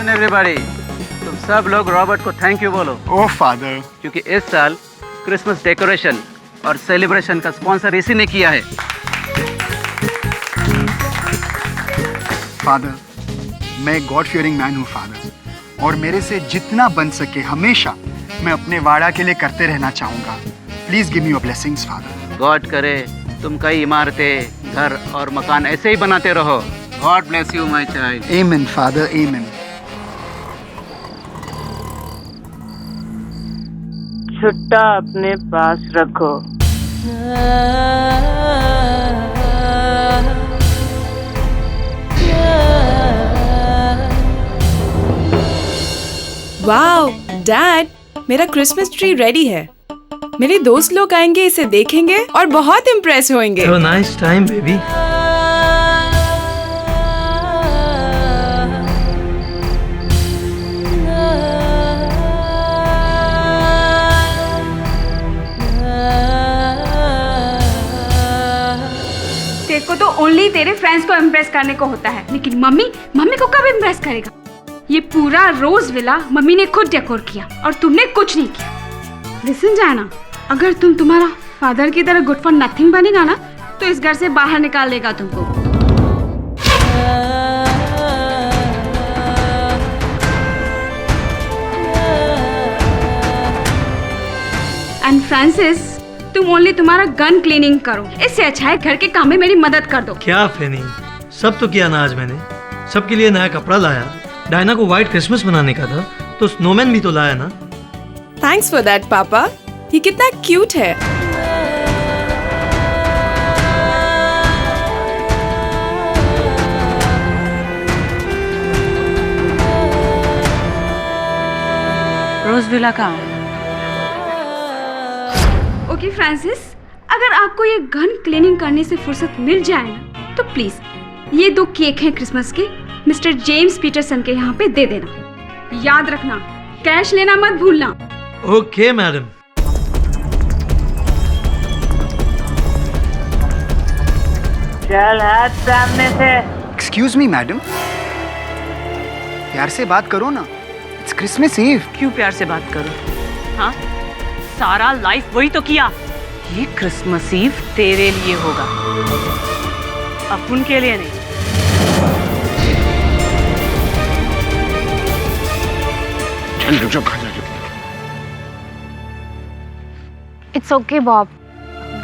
Listen everybody, तुम सब लोग रॉबर्ट को थैंक यू बोलो। ओह फादर, क्योंकि इस साल क्रिसमस डेकोरेशन और सेलिब्रेशन का स्पॉन्सर इसी ने किया है। फादर, मैं गॉड फियरिंग मैन हूँ फादर, और मेरे से जितना बन सके हमेशा मैं अपने वाड़ा के लिए करते रहना चाहूँगा। Please give me your blessings father. God करे तुम कई इमारतें, घर और मकान ऐसे ही बनाते रहो। God bless you my child. आमीन फादर, आमीन। छुट्टा अपने पास रखो। वाओ डैड, मेरा क्रिसमस ट्री रेडी है। मेरे दोस्त लोग आएंगे, इसे देखेंगे और बहुत इम्प्रेस होंगे। Have a nice time, baby. तेरे को तो ओनली तेरे फ्रेंड्स को इम्प्रेस करने को होता है, लेकिन मम्मी को कब इम्प्रेस करेगा? ये पूरा रोज विला मम्मी ने खुद डेकोर किया और तुमने कुछ नहीं किया। लिसन जाना, अगर तुम्हारा फादर की तरह गुड फॉर नथिंग बनेगा ना, तो इस घर से बाहर निकाल देगा तुमको। एंड फ्रांसिस, तुम ओनली तुम्हारा गन क्लीनिंग करो, इससे अच्छा है घर के काम में मेरी मदद कर दो। क्या फेनी, सब तो किया ना आज मैंने। सबके लिए नया कपड़ा लाया, डायना को व्हाइट क्रिसमस मनाने का था तो स्नोमैन भी तो लाया ना। थैंक्स फॉर दैट पापा, ये कितना क्यूट है। रोज विला कहाँ है? ओके फ्रांसिस, अगर आपको ये गन क्लीनिंग करने से फुर्सत मिल जाए ना, तो प्लीज ये 2 केक हैं क्रिसमस के, मिस्टर जेम्स पीटरसन के यहाँ पे दे देना। याद रखना, कैश लेना मत भूलना। Okay madam. चल हाथ सामने से। एक्सक्यूज मी मैडम, प्यार से बात करो ना, इट्स क्रिसमस ईव। क्यों प्यार से बात करो? हाँ, सारा लाइफ वही तो किया। ये क्रिसमस ईव तेरे लिए होगा, अपन के लिए नहीं। चल रुक जाओ, खा जा। इट्स ओके बॉब,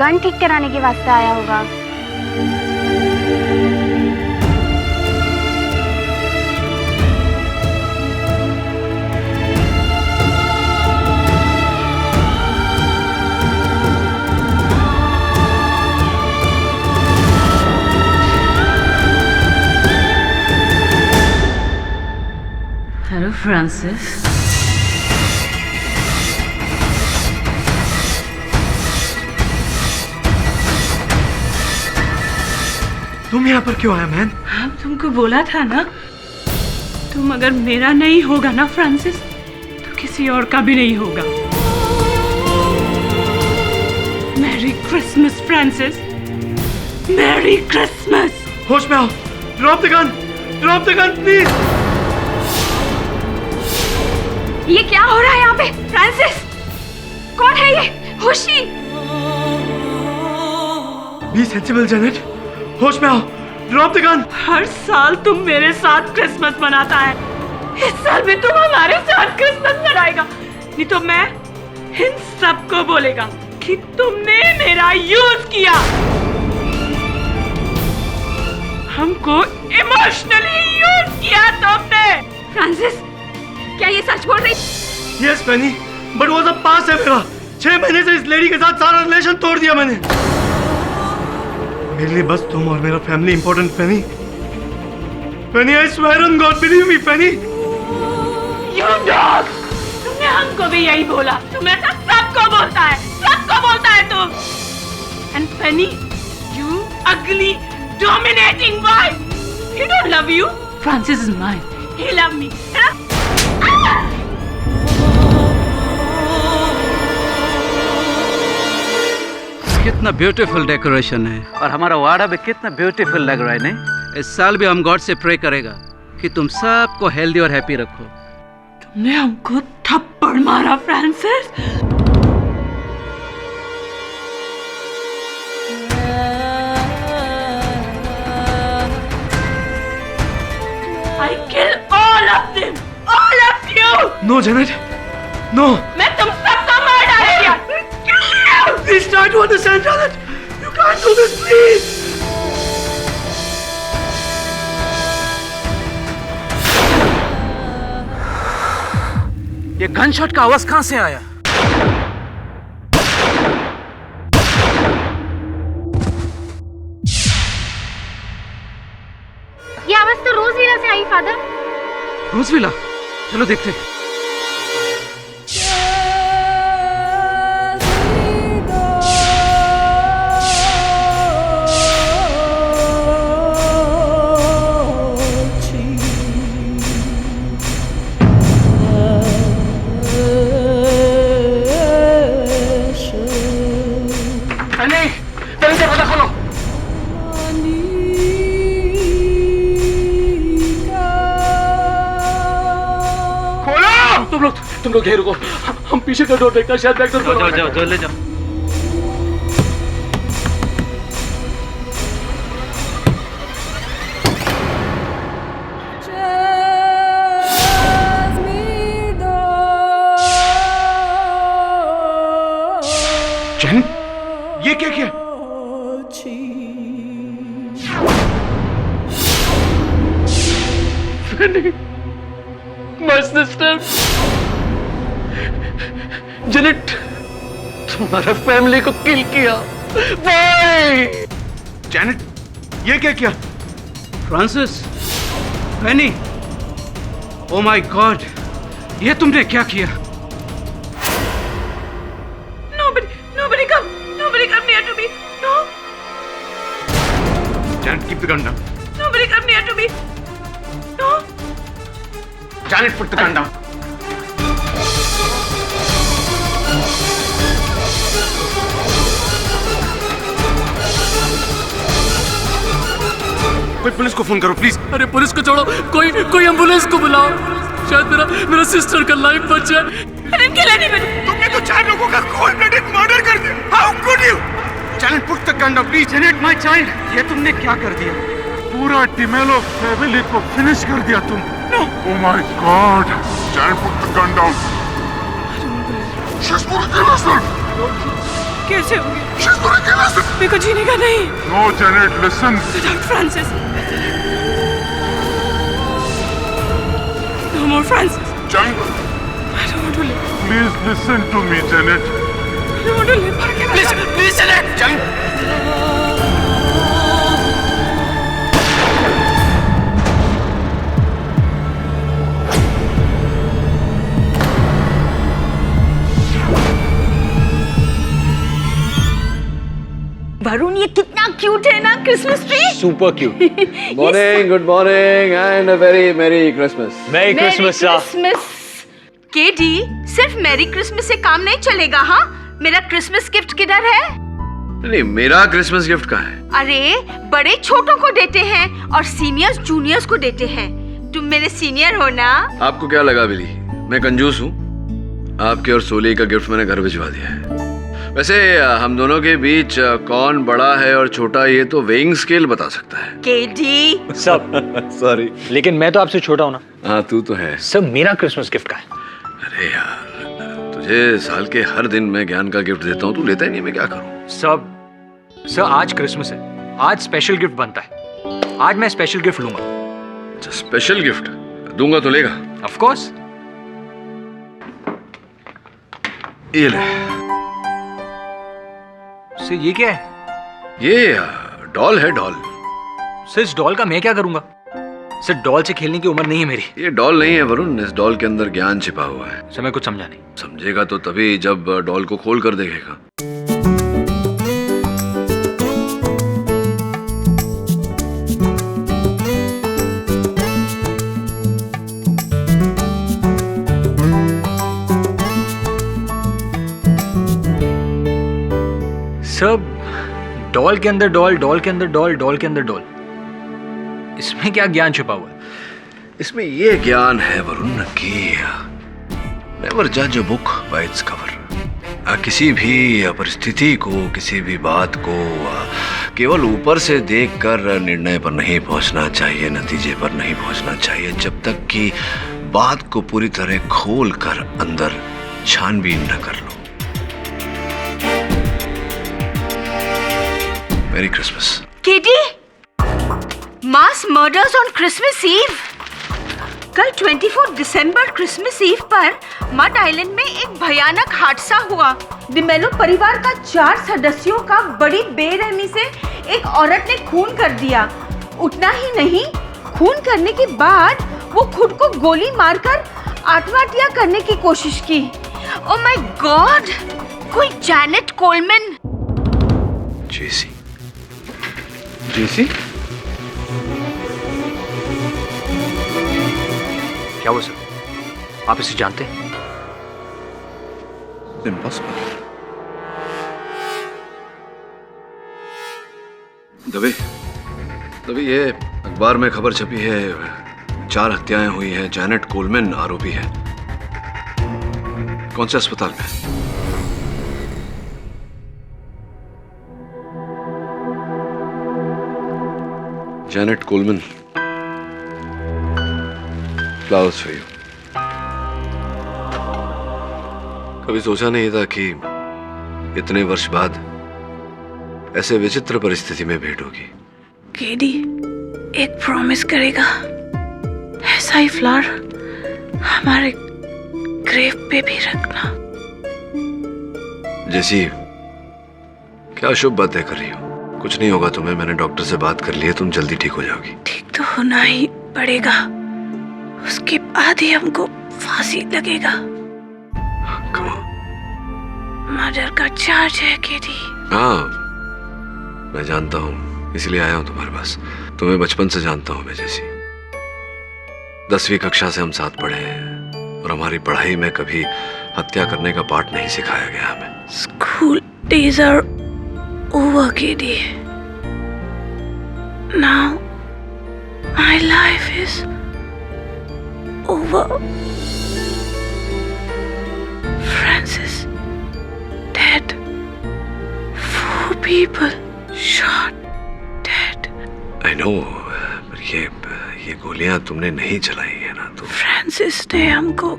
गन ठीक कराने के वास्ते आया होगा। Hello Francis. तुम यहाँ पर क्यों आया मैन? हाँ, तुमको बोला था ना, तुम अगर मेरा नहीं होगा ना फ्रांसिस, तो किसी और का भी नहीं होगा। Merry Christmas Francis, merry Christmas. होश में आओ, ड्रॉप द गन प्लीज। ये क्या हो रहा है यहाँ पे? फ्रांसिस, कौन है ये? होशी। बी सेंसिबल जेनेट, होश में आओ, ड्रॉप द गन। हर साल तुम मेरे साथ क्रिसमस मनाता है, इस साल भी तुम हमारे साथ क्रिसमस मनाएगा, नहीं तो मैं इन सबको बोलेगा कि तुमने मेरा यूज किया, हमको इमोशनली यूज किया तुमने। फ्रांसिस, क्या ये सच बोल रही? यस पेनी, बट वो सब पास है मेरा। 6 महीने से इस लेडी के साथ सारा रिलेशन तोड़ दिया मैंने। मेरे लिए बस तुम और मेरा family important Penney. Penney, I swear on God, believe me Penney. You dog, तुमने हमको भी यही बोला, तुम ऐसा सबको बोलता है तुम। एंड पेनी, यू अगली dominating wife, he don't love you. Francis is mine, he love me. कितना ब्यूटीफुल डेकोरेशन है और हमारा वाड़ा भी कितना ब्यूटीफुल लग रहा है। नहीं, इस साल भी हम गॉड से प्रे करेगा कि तुम सबको हेल्दी और हैप्पी रखो। तुमने हमको थप्पड़ मारा Francis. I kill all of them, all of you. No Janet, no. मैं तुम सबको मार डालूंगा। Kill you. Please try to understand, Janet. You can't do this, please. ये गनशॉट का आवाज कहां से आया? ये आवाज तो रोजविला से आई फादर। रोजविला, चलो देखते हैं। तुम लोग घेरो को, हम पीछे का डोर देखते हैं, शायद बैक डोर जाओ जाओ जाओ, ले जाओ। जैन, ये क्या किया? My sister, जेनेट, तुम्हारा फैमिली को किल किया। Why? जैनेट, ये क्या किया? Francis, Penney, oh my God, ये तुमने क्या किया? Nobody come near to me. No. Janet, keep the gun down. Nobody come near to me. No. Janet, put the gun down. कोई पुलिस को फोन करो प्लीज। अरे पुलिस को छोड़ो, कोई एम्बुलेंस को बुलाओ, शायद मेरा सिस्टर का लाइफ बच जाए। अरे किला नहीं बनी। तुमने तो 4 लोगों का cold blooded मर्डर कर दिया। How could you? Janet, put the gun down, please. Janet, my child, ये तुमने क्या कर दिया? पूरा टिमेलो फैमिली को फिनिश कर दिया तुम। Oh my God! Janet, put the gun down. She's gonna kill herself. कैसे हो गया? She's gonna kill herself. मेरे को जीने का नहीं। No, Janet, listen. Without Francis. No more Francis. Janet, I don't want to live. please listen to me, Janet. I don't want to live. Please, Janet. Janet. Varun, ये कितना cute है ना Christmas tree. Super cute. Morning, good morning, and a very Merry Christmas. Merry Christmas, Christmas. KD, सिर्फ merry Christmas से काम नहीं चलेगा। हाँ, मेरा क्रिसमस गिफ्ट किधर है? नहीं, मेरा क्रिसमस गिफ्ट कहाँ है? अरे बड़े छोटों को देते हैं और सीनियर्स जूनियर्स को देते हैं। तुम मेरे सीनियर हो ना? आपको क्या लगा बिली, मैं कंजूस हूँ? आपके और सोली का गिफ्ट मैंने घर भिजवा दिया है। वैसे हम दोनों के बीच कौन बड़ा है और छोटा, ये तो वेइंग स्केल बता सकता है। केडी सब सॉरी, लेकिन मैं तो आपसे छोटा हूँ ना। हाँ, तू तो है। सब मेरा क्रिसमस गिफ्ट का है। अरे यार, तुझे साल के हर दिन मैं ज्ञान का गिफ्ट देता हूँ, तू लेता ही नहीं, मैं क्या करूँ? सर आज क्रिसमस है, आज स्पेशल गिफ्ट बनता है। आज मैं स्पेशल गिफ्ट लूंगा। अच्छा, स्पेशल गिफ्ट दूंगा तो लेगा? Of course. ये ले। सर ये क्या है? ये डॉल है, डॉल। सर इस डॉल का मैं क्या करूंगा? सर डॉल से खेलने की उम्र नहीं है मेरी। ये डॉल नहीं है वरुण, इस डॉल के अंदर ज्ञान छिपा हुआ है। सर मैं कुछ समझा नहीं। समझेगा तो तभी जब डॉल को खोल कर देखेगा। सब डॉल के अंदर डॉल, डॉल के अंदर डॉल, डॉल के अंदर डॉल, इसमें क्या ज्ञान छुपा हुआ है? इसमें ये ज्ञान है वरुण कि नेवर जज a book by its cover. किसी भी परिस्थिति को, किसी भी बात को केवल ऊपर से देखकर निर्णय पर नहीं पहुंचना चाहिए, नतीजे पर नहीं पहुंचना चाहिए, जब तक कि बात को पूरी तरह खोल कर अंदर छानबीन न कर लो। Merry Christmas. Katie, mass murders on Christmas eve. कल 24 दिसंबर क्रिसमस ईव पर मड आइलैंड में एक भयानक हादसा हुआ। डिमेलो परिवार का 4 सदस्यों का बड़ी बेरहमी से एक औरत ने खून कर दिया। उतना ही नहीं, खून करने के बाद वो खुद को गोली मारकर आत्महत्या करने की कोशिश की। ओह माय गॉड, कोई जैनेट कोलमैन। जेसी। जेसी? क्या हुआ सर? आप इसे जानते हैं? इम्पॉसिबल। दबे ये अखबार में खबर छपी है, 4 हत्याएं हुई हैं, जैनेट कोलमैन आरोपी है। कौन से अस्पताल में? Janet Coleman, flowers for you. कभी सोचा नहीं था कि इतने वर्ष बाद ऐसे विचित्र परिस्थिति में भेंट होगी। केडी, एक प्रॉमिस करेगा, ऐसा ही फ्लावर हमारे ग्रेव पे भी रखना। जैसी क्या शुभ बातें कर रही हो? कुछ नहीं होगा तुम्हें, मैंने डॉक्टर से बात कर ली है, तुम जल्दी ठीक हो जाओगी। ठीक तो होना ही पड़ेगा, उसके बाद ही हमको फांसी लगेगा। मर्डर का चार्ज है केडी। हाँ, मैं जानता हूँ, इसलिए आया हूँ तुम्हारे पास। तुम्हें बचपन से जानता हूँ मैं जैसी। 10वीं कक्षा से हम साथ पढ़े हैं और हमारी पढ़ाई में कभी हत्या करने का पाठ नहीं सिखाया गया हमें। School days are over KD. Now my life is over. Francis dead. 4 people shot dead. I know, पर ये गोलियां तुमने नहीं चलाई है ना? तो फ्रांसिस ने हमको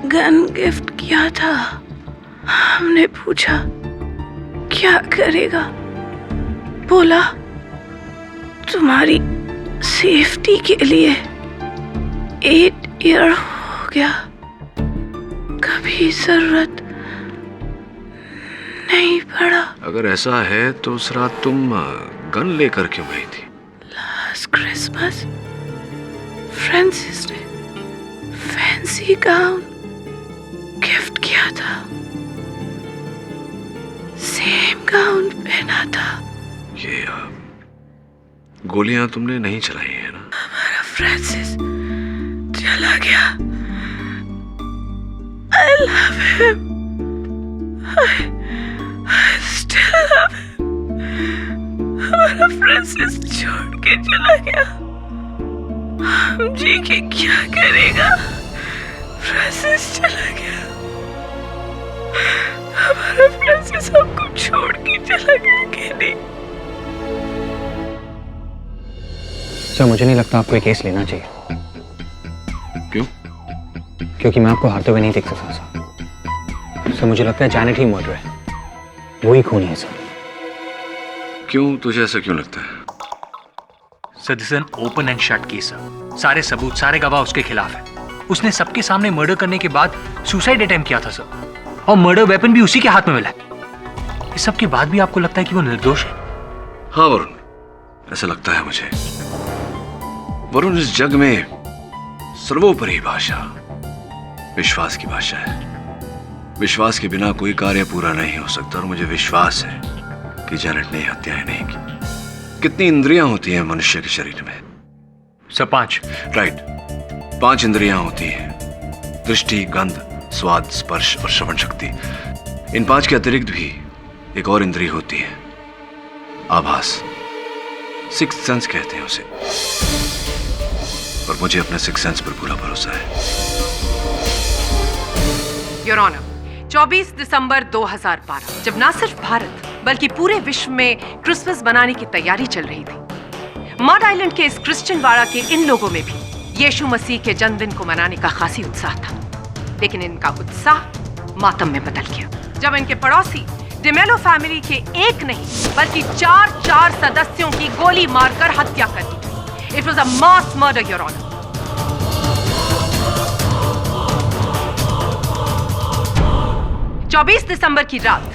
गन गिफ्ट किया था। हमने पूछा क्या करेगा, बोला तुम्हारी सेफ्टी के लिए 8 ईयर हो गया, कभी जरूरत नहीं पड़ा। अगर ऐसा है तो उस रात तुम गन लेकर क्यों गई थी? लास्ट क्रिसमस फ्रांसिस ने फैंसी गाउन गिफ्ट किया था, सेम गाउन पहना था। ये गोलियां तुमने नहीं चलाई है ना? हमारा फ्रांसिस चला गया। I love him. I still love him. हमारा फ्रांसिस छोड़ के चला गया। हम जी के क्या करेगा? फ्रांसिस चला गया। हमारा फ्रांसिस हमको छोड़ के चला गया कि नहीं? सर, मुझे नहीं लगता आपको एक केस लेना चाहिए। क्यों? क्योंकि मैं आपको हारते हुए नहीं देख सकता सर। मुझे लगता है जैनेट ही मर्डर है, वो ही खूनी है सर। क्यों? तुझे ऐसा क्यों लगता है? Sir, this is an open and shut case sir. सारे सबूत, सारे गवाह उसके खिलाफ है। उसने सबके सामने मर्डर करने के बाद सुसाइड अटेम्प्ट किया था सर, और मर्डर वेपन भी उसी के हाथ में मिला है। इस सब के बाद भी आपको लगता है कि वो निर्दोष है? हाँ वरुण, ऐसा लगता है मुझे। वरुण, इस जग में सर्वोपरि भाषा विश्वास की भाषा है। विश्वास के बिना कोई कार्य पूरा नहीं हो सकता, और मुझे विश्वास है कि जैनेट ने हत्याएं नहीं की। कितनी इंद्रियां होती हैं मनुष्य के शरीर में? सर, 5। राइट, 5 इंद्रियां होती हैं: दृष्टि, गंध, स्वाद, स्पर्श और श्रवण शक्ति। इन 5 के अतिरिक्त भी एक और इंद्रिय होती है, आभास। 6th सेंस कहते हैं उसे। और मुझे अपने सिक्स सेंस पर पूरा भरोसा है। योर ऑनर, 24 दिसंबर 2012 जब ना सिर्फ भारत बल्कि पूरे विश्व में क्रिसमस मनाने की तैयारी चल रही थी, मड आइलैंड के इस क्रिश्चियन वाड़ा के इन लोगों में भी यीशु मसीह के जन्मदिन को मनाने का खासी उत्साह था। लेकिन इनका उत्साह मातम में बदल गया जब इनके पड़ोसी डिमेलो फैमिली के एक नहीं बल्कि चार सदस्यों की गोली मारकर हत्या कर दी। It was a mass murder your honour. चौबीस दिसंबर की रात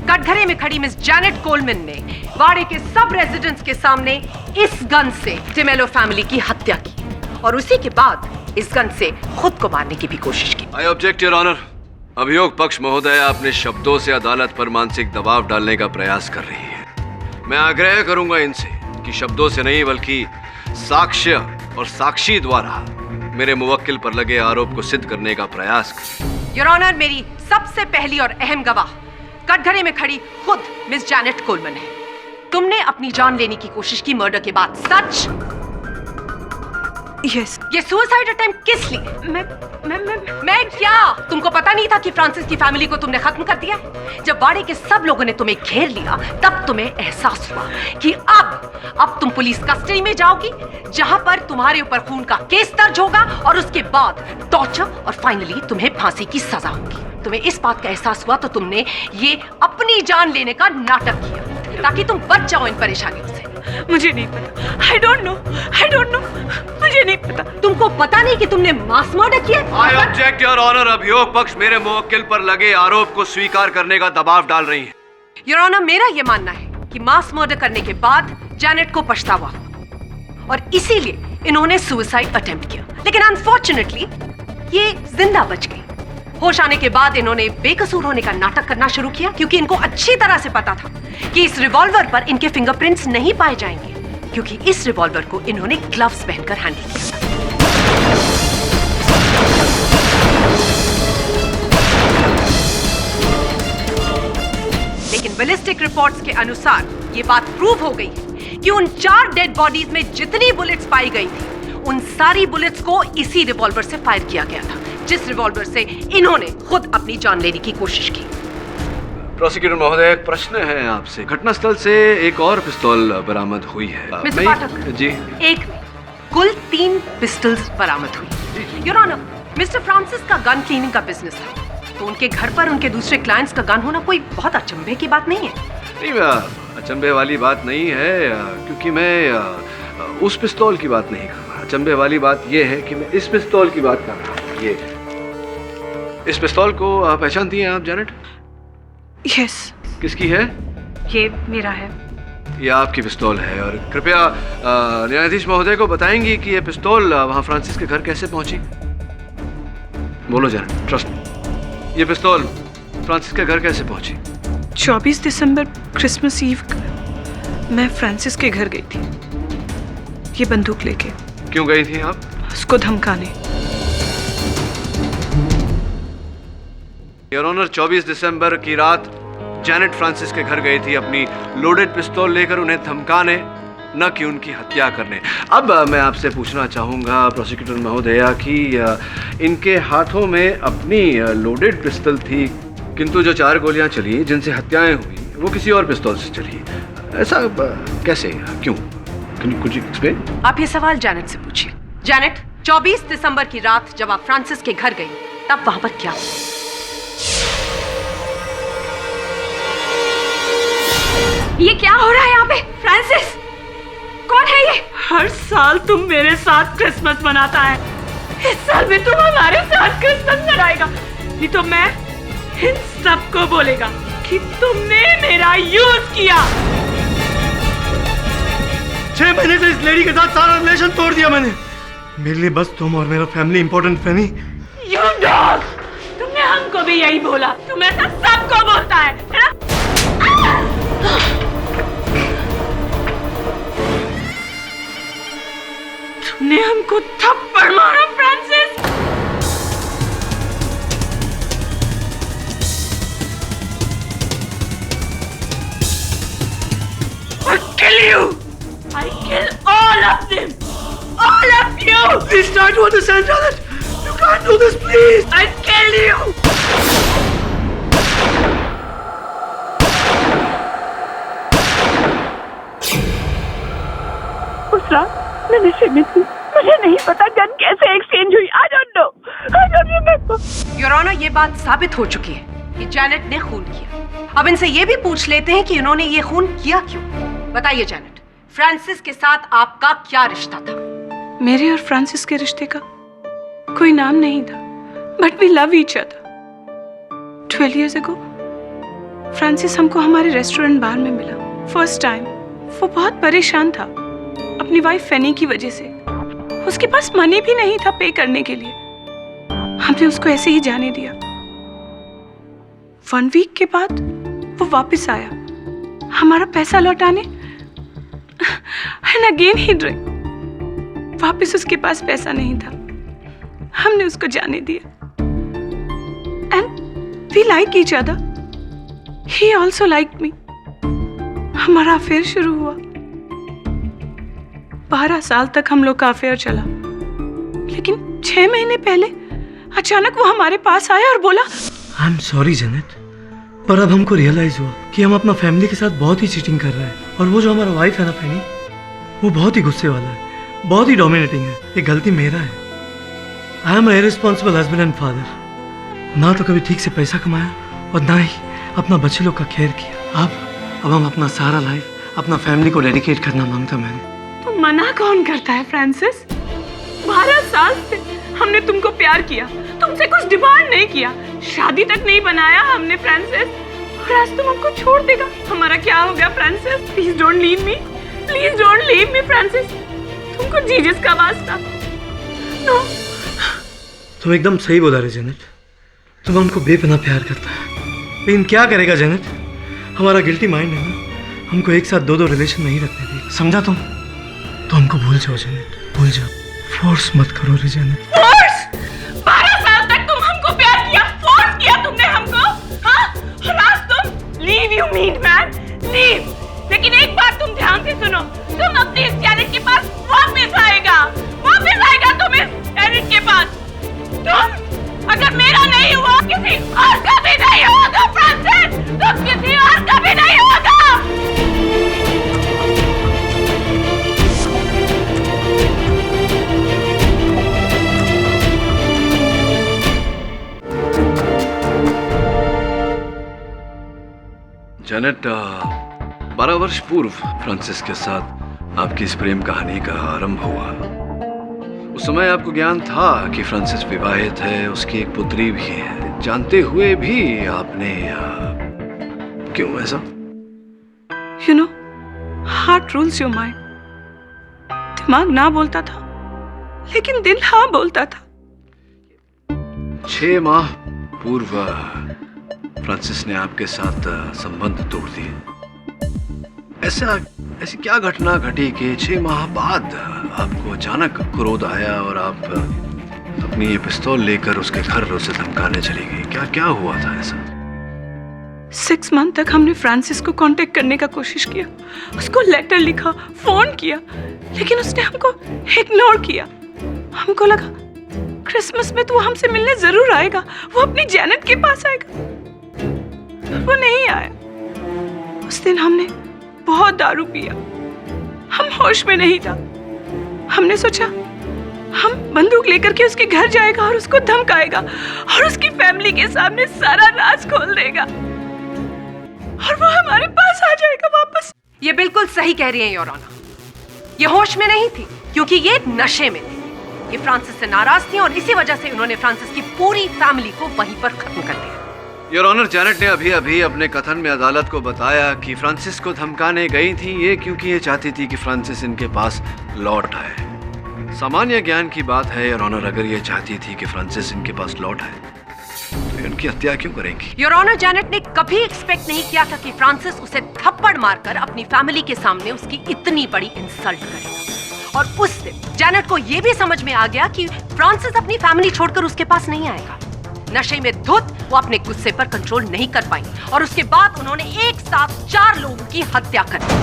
कटघरे में खड़ी मिस जैनेट कोलमैन ने वाड़े के सब रेजिडेंट्स के सामने इस गन से डिमेलो फैमिली की हत्या की और उसी के बाद इस गन से खुद को मारने की भी कोशिश की। I object your honour. अभियोग पक्ष महोदय अपने शब्दों से अदालत पर मानसिक दबाव डालने का प्रयास कर रही है। मैं आग्रह करूंगा इनसे कि शब्दों से नहीं बल्कि साक्ष्य और साक्षी द्वारा मेरे मुवक्किल पर लगे आरोप को सिद्ध करने का प्रयास करें। योर ऑनर, मेरी सबसे पहली और अहम गवाह कटघरे में खड़ी खुद मिस जैनेट कोलमैन है। तुमने अपनी जान लेने की कोशिश की मर्डर के बाद, सच? यस। ये सुसाइड अटेम्प्ट किस लिए? मैं क्या? तुमको पता नहीं था कि फ्रांसिस की फैमिली को तुमने खत्म कर दिया? जब वाड़े के सब लोगों ने तुम्हें घेर लिया तब तुम्हें एहसास हुआ कि अब तुम पुलिस कस्टडी में जाओगी जहां पर तुम्हारे ऊपर खून का केस दर्ज होगा और उसके बाद टॉर्चर और फाइनली तुम्हें फांसी की सजा होगी। तुम्हें इस बात का एहसास हुआ तो तुमने ये अपनी जान लेने का नाटक किया ताकि तुम बच जाओ इन परेशानियों से। मुझे नहीं पता। I don't know. मुझे नहीं पता। तुमको पता नहीं कि तुमने मास मर्डर किया? I object your honour. अभियोग पक्ष मेरे मुवक्किल पर लगे आरोप को स्वीकार करने का दबाव डाल रही है। योर ऑनर, मेरा यह मानना है कि मास मर्डर करने के बाद जैनेट को पछतावा हुआ और इसीलिए इन्होंने सुसाइड अटेम्प्ट किया। लेकिन अनफॉर्चुनेटली ये जिंदा बच गई। होश आने के बाद इन्होंने बेकसूर होने का नाटक करना शुरू किया क्योंकि इनको अच्छी तरह से पता था कि इस रिवॉल्वर पर इनके फिंगरप्रिंट्स नहीं पाए जाएंगे क्योंकि इस रिवॉल्वर को इन्होंने ग्लव्स पहनकर हैंडल किया था। लेकिन बैलिस्टिक रिपोर्ट्स के अनुसार ये बात प्रूव हो गई है कि उन 4 डेड बॉडीज में जितनी बुलेट्स पाई गई थी उन सारी बुलेट्स को इसी रिवॉल्वर से फायर किया गया था जिस रिवॉल्वर से इन्होंने खुद अपनी जान लेने की कोशिश की। प्रोसिक्यूटर महोदय, एक प्रश्न है आपसे। घटनास्थल से एक और पिस्तौल बरामद हुई है। मिस्टर पाठक जी, एक कुल 3 पिस्टल्स बरामद हुई। योर ऑनर, मिस्टर फ्रांसिस का गन क्लीनिंग का बिजनेस था तो उनके घर पर उनके दूसरे क्लाइंट्स का गन होना कोई बहुत अचंभे की बात नहीं है। नहीं, अचंभे वाली बात नहीं है क्योंकि मैं उस पिस्तौल की बात नहीं कर रहा। अचंभे वाली बात यह है कि मैं इस पिस्तौल की बात कर रहा हूँ। ये इस पिस्तौल को पहचानती हैं आप जैनेट? यस। किसकी है? ये मेरा है। ये आपकी पिस्तौल है और कृपया न्यायाधीश महोदय को बताएंगी कि ये पिस्तौल वहाँ फ्रांसिस के घर कैसे पहुंची? बोलो जैनेट, ट्रस्ट। ये पिस्तौल फ्रांसिस के घर कैसे पहुंची? 24 दिसंबर क्रिसमस ईव को मैं फ्रांसिस के घर गई थी ये बंदूक लेके। क्यों गई थी आप? उसको धमकाने। योर ऑनर, 24 दिसंबर की रात जैनेट फ्रांसिस के घर गई थी अपनी लोडेड पिस्तौल लेकर उन्हें धमकाने, न कि उनकी हत्या करने। अब मैं आपसे पूछना चाहूँगा प्रोसिक्यूटर महोदया कि इनके हाथों में अपनी लोडेड पिस्तौल थी किंतु जो 4 गोलियां चली जिनसे हत्याएं हुई वो किसी और पिस्तौल से चली। ऐसा कैसे, क्यों? कुछ एक्सप्लेन? आप ये सवाल जैनेट से पूछिए। जैनेट, 24 दिसंबर की रात जब आप फ्रांसिस के घर गई तब वहां पर क्या हुआ? ये क्या हो रहा है यहाँ पे? फ्रांसिस कौन है ये? हर साल तुम मेरे साथ क्रिसमस मनाता है, इस साल भी तुम हमारे साथ क्रिसमस मनाएगा। नहीं तो मैं इन सबको बोलेगा कि तुमने मेरा यूज किया। 6 महीने से इस लेडी के साथ सारा रिलेशन तोड़ दिया मैंने। मेरे लिए बस तुम और मेरा family important. Fanny, You dog! तुमने हमको भी यही बोला। तुम ऐसा सबको बोलता है ना? तुमने हमको थप्पड़ मारा Francis. I kill you! I kill all of them! All of you! Please can't understand, Janet. You can't do this, please. I'll kill you. उस रात मैं नशे में थी, मुझे नहीं पता गन कैसे एक्सचेंज हुई। I don't know. Your honour, ये बात साबित हो चुकी है कि जैनेट ने खून किया। अब इनसे ये भी पूछ लेते हैं कि इन्होंने ये खून किया क्यों। बताइए जैनेट, फ्रांसिस के साथ आपका क्या रिश्ता था? मेरे और फ्रांसिस के रिश्ते का कोई नाम नहीं था, but we love each other. 12 years ago, Francis हमको हमारे रेस्टोरेंट बार में मिला फर्स्ट टाइम। वो बहुत परेशान था अपनी वाइफ फेनी की वजह से। उसके पास मनी भी नहीं था पे करने के लिए। हमने उसको ऐसे ही जाने दिया। 1 week के बाद वो वापस आया हमारा पैसा लौटाने। And again he drink. वापस उसके पास पैसा नहीं था, हमने उसको जाने दिया। And we like each other, he also like me. हमारा अफेयर शुरू हुआ। 12 साल तक हम लोग का अफेयर चला, लेकिन 6 महीने पहले अचानक वो हमारे पास आया और बोला, आई एम सॉरी जेनेट, पर अब हमको रियलाइज हुआ कि हम अपना फैमिली के साथ बहुत ही चीटिंग कर रहे हैं। और वो जो हमारा वाइफ है ना फेनी, वो बहुत ही गुस्से वाला है, बहुत ही डोमिनेटिंग है। ये गलती मेरा है। I am irresponsible husband and father. ना तो कभी ठीक से पैसा कमाया और ना ही अपना बच्चे लोग का केयर किया। अब हम अपना सारा लाइफ अपना फैमिली को डेडिकेट करना मांगता मैंने। तो मना कौन करता है फ्रांसिस? 12 साल से हमने तुमको प्यार किया, तुमसे कुछ डिमांड नहीं किया, शादी तक नहीं बनाया हमने फ्रांसिस, और आज तुम हमको छोड़ देगा। हमारा क्या हो गया Francis? Please don't leave me, please don't leave me Francis. तुमको जीसस का वास्ता। नो। तुम एकदम सही बोला रे जेनेट, तुम हमको बेपनाह प्यार करता है, लेकिन क्या करेगा जेनेट, हमारा गिल्टी माइंड है ना, हमको एक साथ 2 रिलेशन नहीं रखने दे। समझा तुम? तो हमको भूल जाओ जेनेट, भूल जाओ। फोर्स मत करो रे जेनेट। फोर्स? 12 साल तक तुम हमको प्यार किया, फोर्स किया तुमने हमको, हाँ? और आज तुम leave, you mean man, leave. लेकिन एक बात तुम ध्यान से सुनो, तुम अपनी इस जेनेट के पास वापस आएगा तुम इस जेनेट के पास। तुम अगर मेरा नहीं हुआ, किसी और का भी नहीं होगा फ्रांसिस, तुम किसी और का भी नहीं होगा। जेनेट, 12 वर्ष पूर्व फ्रांसिस के साथ आपकी इस प्रेम कहानी का आरंभ हुआ। उस समय आपको ज्ञान था कि फ्रांसिस विवाहित है, उसकी एक पुत्री भी है। जानते हुए भी आपने क्यों ऐसा? You know, heart rules your mind. दिमाग ना बोलता था, लेकिन दिल हाँ बोलता था। 6 माह पूर्व फ्रांसिस ने आपके साथ संबंध तोड़ दिए। ऐसी क्या घटना घटी कि 6 माह बाद आपको अचानक क्रोध आया और आप अपनी ये पिस्तौल लेकर उसके घर उसे धमकाने चली गई? क्या हुआ था ऐसा? 6 मंथ तक हमने फ्रांसिस को कांटेक्ट करने का कोशिश किया, उसको लेटर लिखा, फोन किया, लेकिन उसने हमको इग्नोर किया। हमको लगा क्रिसमस में तो वो हमसे मिलने जरूर आएगा, वो अपनी जेनेट के पास आएगा। वो नहीं आया। उस दिन हमने बहुत दारू पिया, हम होश में नहीं था। हमने सोचा हम बंदूक लेकर के उसके घर जाएगा और उसको धमकाएगा और उसकी फैमिली के सामने सारा राज खोल देगा और वो हमारे पास आ जाएगा वापस। ये बिल्कुल सही कह रही है योर ऑनर। ये होश में नहीं थी क्योंकि ये नशे में थी। ये फ्रांसिस से नाराज थी और इसी वजह से उन्होंने फ्रांसिस की पूरी फैमिली को वहीं पर खत्म कर दिया। योर ऑनर, जेनेट ने अभी अपने कथन में अदालत को बताया कि फ्रांसिस को धमकाने गई थी ये क्योंकि ये चाहती थी कि फ्रांसिस इनके पास लौट आए। सामान्य ज्ञान की बात है योर ऑनर, अगर ये चाहती थी कि फ्रांसिस इनके पास लौट आए तो उनकी हत्या क्यों करेंगी? योर ऑनर, जेनेट ने कभी एक्सपेक्ट नहीं किया था कि फ्रांसिस उसे थप्पड़ मारकर अपनी फैमिली के सामने उसकी इतनी बड़ी इंसल्ट करेगा। और उस दिन जेनेट को यह भी समझ में आ गया कि फ्रांसिस अपनी फैमिली छोड़कर उसके पास नहीं आएगा। नशे में धुत वो अपने गुस्से पर कंट्रोल नहीं कर पाई और उसके बाद उन्होंने एक साथ 4 लोगों की हत्या कर दी।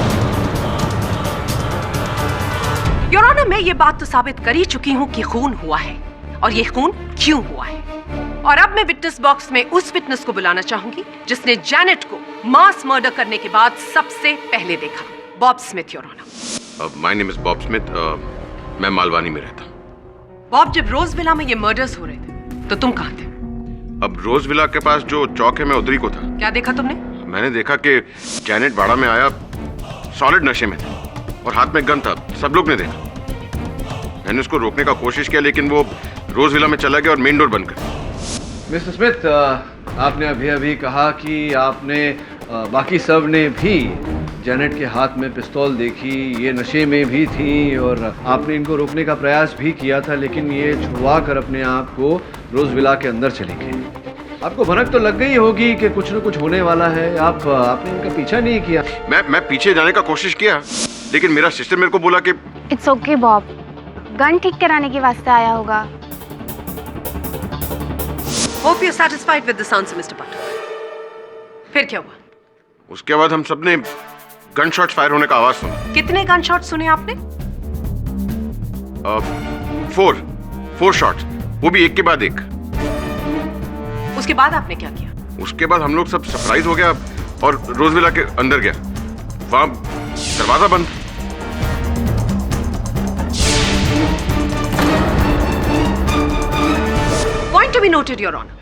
योर ऑनर, मैं ये बात तो साबित कर ही चुकी हूँ कि खून हुआ है और ये खून क्यों हुआ है। और अब मैं विटनेस बॉक्स में उस विटनेस को बुलाना चाहूंगी जिसने जैनेट को मास मर्डर करने के बाद सबसे पहले देखा। Bob Smith, your honour. My name is Bob Smith. मैं मालवानी में रहता हूँ। बॉब, जब रोज विला में ये मर्डर्स हो रहे थे तो तुम कहाँ थे? अब रोज विला के पास जो चौक है, मैं उधर ही को था। क्या देखा तुमने? मैंने देखा कि जैनेट बाड़ा में आया, सॉलिड नशे में था और हाथ में गन था। सब लोग ने देखा। मैंने उसको रोकने का कोशिश किया लेकिन वो रोज विला में चला गया और मेन डोर बंद कर दिया। मिस्टर स्मिथ, आपने अभी कहा कि आपने बाकी सब ने भी जैनेट के हाथ में पिस्तौल देखी, ये नशे में भी थी और आपने इनको रोकने का प्रयास भी किया था, लेकिन ये छुड़वा कर अपने आप को रोज विला के अंदर चली गई। आपको भनक तो लग गई होगी कि कुछ न कुछ होने वाला है। आपने इनका पीछा नहीं किया। मैं पीछे जाने का कोशिश किया लेकिन मेरा सिस्टर मेरे को बोला कि इट्स ओके बॉब, गन ठीक कराने के वास्ते आया होगा। Hope you satisfied with the answer mister Pathak. फिर क्या हुआ? उसके बाद हम सबने गन शॉट्स फायर होने का आवाज सुना। कितने गन शॉट सुने आपने? 4 शॉट्स, वो भी एक के बाद एक। उसके बाद आपने क्या किया? उसके बाद हम लोग सब सरप्राइज हो गया और रोजविला के अंदर गया। वहां दरवाजा बंद। Point to be noted your honour.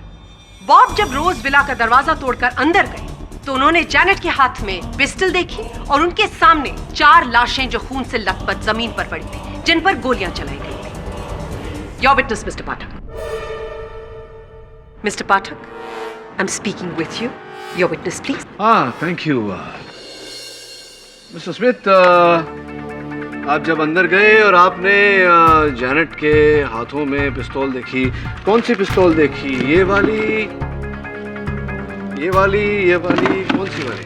Bob जब रोज विला का दरवाजा तोड़कर अंदर गए तो उन्होंने जैनेट के हाथ में पिस्टल देखी और उनके सामने 4 लाशें जो खून से लथपथ जमीन पर पड़ी थी, जिन पर गोलियां चलाई गई थी। Your witness mister Pathak. Mister Pathak, I am speaking with you. Your witness please. Thank you mister Smith. आप जब अंदर गए और आपने जैनेट के हाथों में पिस्तौल देखी, कौन सी पिस्तौल देखी? ये वाली, कौन सी वाली?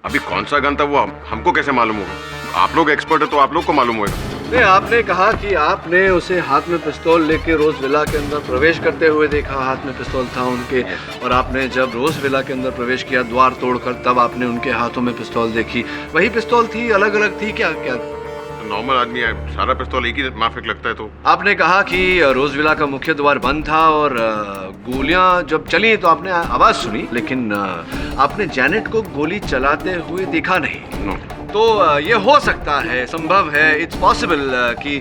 अभी कौन सा गन था वो हमको कैसे मालूम होगा? आप लोग एक्सपर्ट है तो आप लोग को मालूम होगा। नहीं, आपने कहा कि आपने उसे हाथ में पिस्तौल लेके रोज विला के अंदर प्रवेश करते हुए देखा। हाथ में पिस्तौल था उनके, और आपने जब रोज विला के अंदर प्रवेश किया द्वार तोड़कर, तब आपने उनके हाथों में पिस्तौल देखी। वही पिस्तौल थी, अलग अलग थी? क्या नॉर्मल आदमी है, सारा पिस्तौल एक ही माफिक लगता है। तो आपने कहा कि रोज विला का मुख्य द्वार बंद था और गोलियां जब चली तो आपने आवाज सुनी, लेकिन आपने जैनेट को गोली चलाते हुए देखा नहीं। तो ये हो सकता है, संभव है, इट्स पॉसिबल कि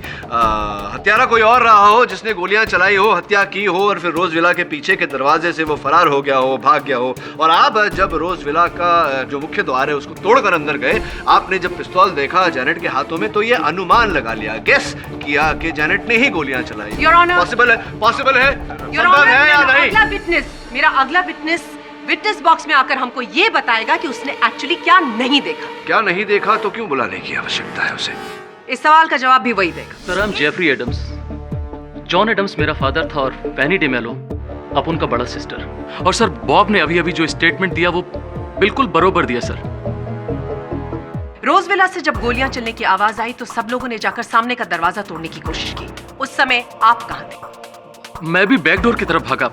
हत्यारा कोई और रहा हो जिसने गोलियां चलाई हो, हत्या की हो और फिर रोज विला के पीछे के दरवाजे से वो फरार हो गया हो, भाग गया हो। और आप जब रोज विला का जो मुख्य द्वार है उसको तोड़कर अंदर गए, आपने जब पिस्तौल देखा जैनेट के हाथों में, तो ये अनुमान लगा लिया, गेस किया कि जैनेट ने ही गोलियां चलाई। योर ऑनर, पॉसिबल है, संभव है या नहीं? मेरा अगला विटनेस विटनेस बॉक्स में आकर हमको ये बताएगा कि उसने एक्चुअली क्या नहीं देखा। क्या नहीं देखा तो क्यों बुलाने की आवश्यकता है उसे? इस सवाल का जवाब भी वही देगा। Sir, I am Jeffrey Adams. John Adams मेरा फादर था और पेनी डेमेलो अब उनका बड़ा सिस्टर। और सर, बॉब ने अभी अभी जो स्टेटमेंट दिया वो बिल्कुल बरोबर दिया सर। रोजविला से जब गोलियां चलने की आवाज आई तो सब लोगों ने जाकर सामने का दरवाजा तोड़ने की कोशिश की। उस समय आप कहां थे? मैं भी बैक डोर की तरफ भागा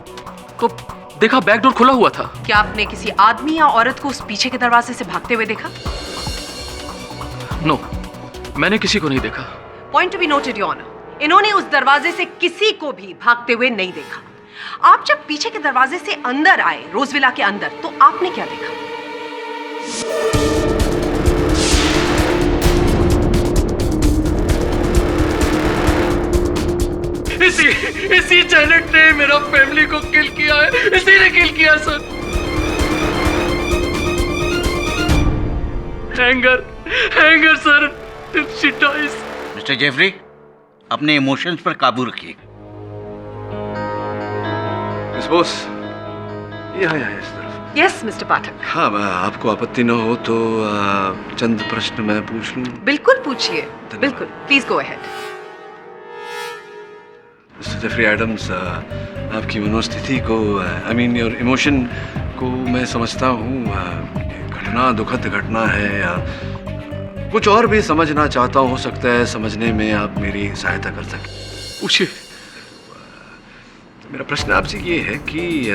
तो देखा बैक डोर खुला हुआ था। क्या आपने किसी आदमी या औरत को उस पीछे के दरवाजे से भागते हुए देखा? नो, मैंने किसी को नहीं देखा। Point to be noted your honour, इन्होंने उस दरवाजे से किसी को भी भागते हुए नहीं देखा। आप जब पीछे के दरवाजे से अंदर आए, रोजविला के अंदर, तो आपने क्या देखा? इसी जैनेट ने मेरा फैमिली को किल किया है। इसी ने किल किया sir. Hang her sir, she dies. Mister Jeffrey, अपने इमोशंस पर काबू रखिए। मिस बॉस, यहाँ इस तरफ। Yes mister Pathak. हाँ, आपको आपत्ति न हो तो चंद प्रश्न मैं पूछ लूं? बिल्कुल पूछिए, बिल्कुल, please go ahead. Mister Jeffrey Adams, आपकी मनोस्थिति को, आई मीन योर इमोशन को मैं समझता हूँ। घटना दुखद घटना है या कुछ और भी समझना चाहता हूँ, हो सकता है समझने में आप मेरी सहायता कर सकें। पूछिए। मेरा प्रश्न आपसे ये है कि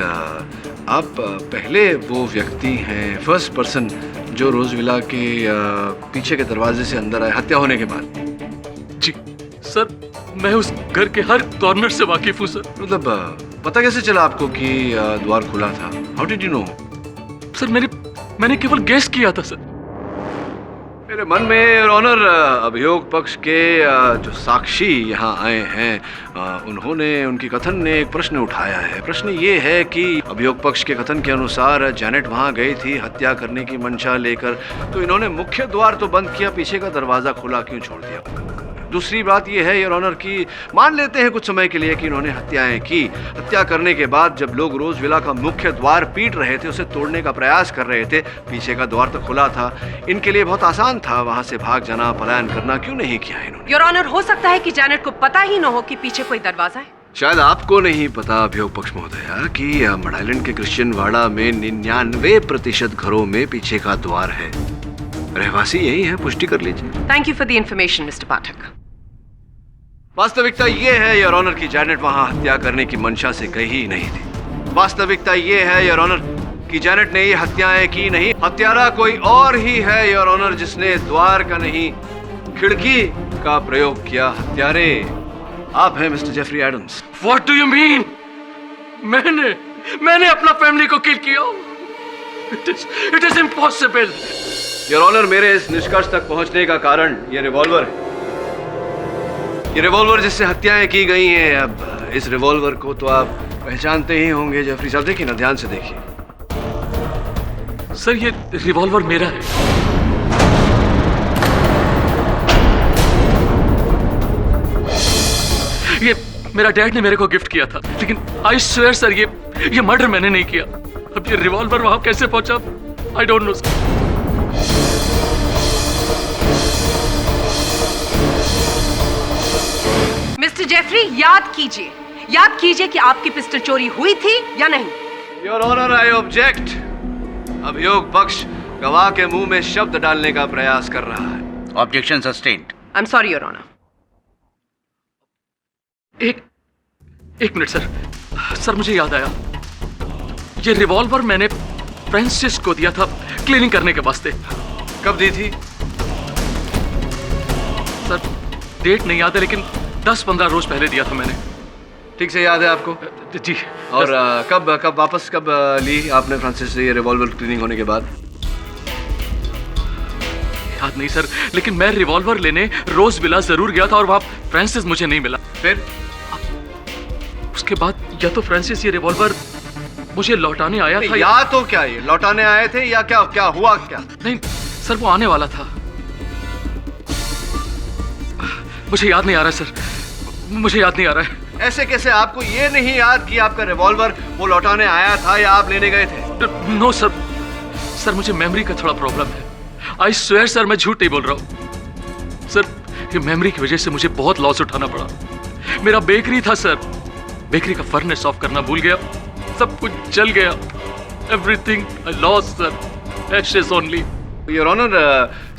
आप पहले वो व्यक्ति हैं, फर्स्ट पर्सन, जो रोजविला के पीछे के दरवाजे से अंदर आए हत्या होने के बाद? मैं उस घर के हर कॉर्नर से वाकिफ हूँ सर। मतलब पता कैसे चला आपको कि द्वार खुला था? How did you know? Sir मैंने केवल गेस किया था सर। मेरे मन में योर ऑनर अभियोग पक्ष के जो साक्षी यहाँ आए हैं उन्होंने उनकी कथन ने एक प्रश्न उठाया है। प्रश्न ये है कि अभियोग पक्ष के कथन के अनुसार जैनेट वहाँ गई थी हत्या करने की मंशा लेकर, तो इन्होंने मुख्य द्वार तो बंद किया, पीछे का दरवाजा खुला क्यों छोड़ दिया? दूसरी बात यह है योर ऑनर कि मान लेते हैं कुछ समय के लिए कि इन्होंने हत्याएं की। हत्या करने के बाद जब लोग रोज विला का मुख्य द्वार पीट रहे थे, उसे तोड़ने का प्रयास कर रहे थे, पीछे का द्वार तो खुला था, इनके लिए बहुत आसान था वहां से भाग जाना, पलायन करना। क्यों नहीं किया इन्होंने? योर ऑनर, हो सकता है कि जैनेट को पता ही न हो कि पीछे कोई दरवाजा है। शायद आपको नहीं पता अभियोग पक्ष महोदया कि मड आइलैंड के क्रिश्चियन वाड़ा में 99% घरों में पीछे का द्वार है। रहवासी यही है, पुष्टि कर लीजिए। Thank you for the information mister Pathak. वास्तविकता ये है योर ऑनर कि जैनेट वहां हत्या करने की मंशा से गई ही नहीं थी। वास्तविकता ये है योर ऑनर कि जैनेट ने ये हत्याएं की नहीं, हत्यारा कोई और ही है योर ऑनर, जिसने द्वार का नहीं खिड़की का प्रयोग किया। हत्यारे आप हैं mister Jeffrey Adams. What do you mean? मैंने अपना फैमिली को किल किया? It is impossible. Your honour, मेरे इस निष्कर्ष तक पहुंचने का कारण ये रिवॉल्वर है। ये रिवॉल्वर जिससे हत्याएं की गई हैं। अब इस रिवॉल्वर को तो आप पहचानते ही होंगे जेफरी साहब। देखिए ना, ध्यान से देखिए। सर ये रिवॉल्वर मेरा है। ये मेरा डैड ने मेरे को गिफ्ट किया था, लेकिन आई स्वेयर सर ये मर्डर मैंने नहीं किया। अब ये रिवॉल्वर वहां कैसे पहुंचा, I don't know sir. Mister Jeffrey, याद कीजिए कि आपकी पिस्टल चोरी हुई थी या नहीं। Your honour, I object. अभियोग पक्ष गवाह के मुंह में शब्द डालने का प्रयास कर रहा है। Objection sustained. I am sorry your honour. एक मिनट सर, मुझे याद आया। ये रिवॉल्वर मैंने फ्रांसिस को दिया था क्लीनिंग करने के वास्ते। कब दी थी? सर डेट नहीं याद है, लेकिन 10-15 रोज पहले दिया था मैंने। ठीक से याद है आपको? जी। और कब वापस ली आपने फ्रांसिस से ये रिवॉल्वर क्लीनिंग होने के बाद? याद नहीं सर, लेकिन मैं रिवॉल्वर लेने रोज विला जरूर गया था और वहां फ्रांसिस मुझे नहीं मिला। फिर उसके बाद या तो फ्रांसिस ये रिवॉल्वर मुझे लौटाने आया था या तो क्या ये लौटाने आए थे या क्या हुआ? क्या नहीं सर, वो आने वाला था। मुझे याद नहीं आ रहा सर, मुझे याद नहीं आ रहा है। ऐसे कैसे आपको ये नहीं याद कि आपका रिवॉल्वर वो लौटाने आया था या आप लेने गए थे? नो सर, मुझे मेमोरी का थोड़ा प्रॉब्लम है। आई स्वेयर सर, मैं झूठ नहीं बोल रहा हूँ सर। ये मेमोरी की वजह से मुझे बहुत लॉस उठाना पड़ा। मेरा बेकरी था सर, बेकरी का फर्नेस ऑफ करना भूल गया, सब कुछ जल गया। Everything I lost sir, ashes only. Your honour,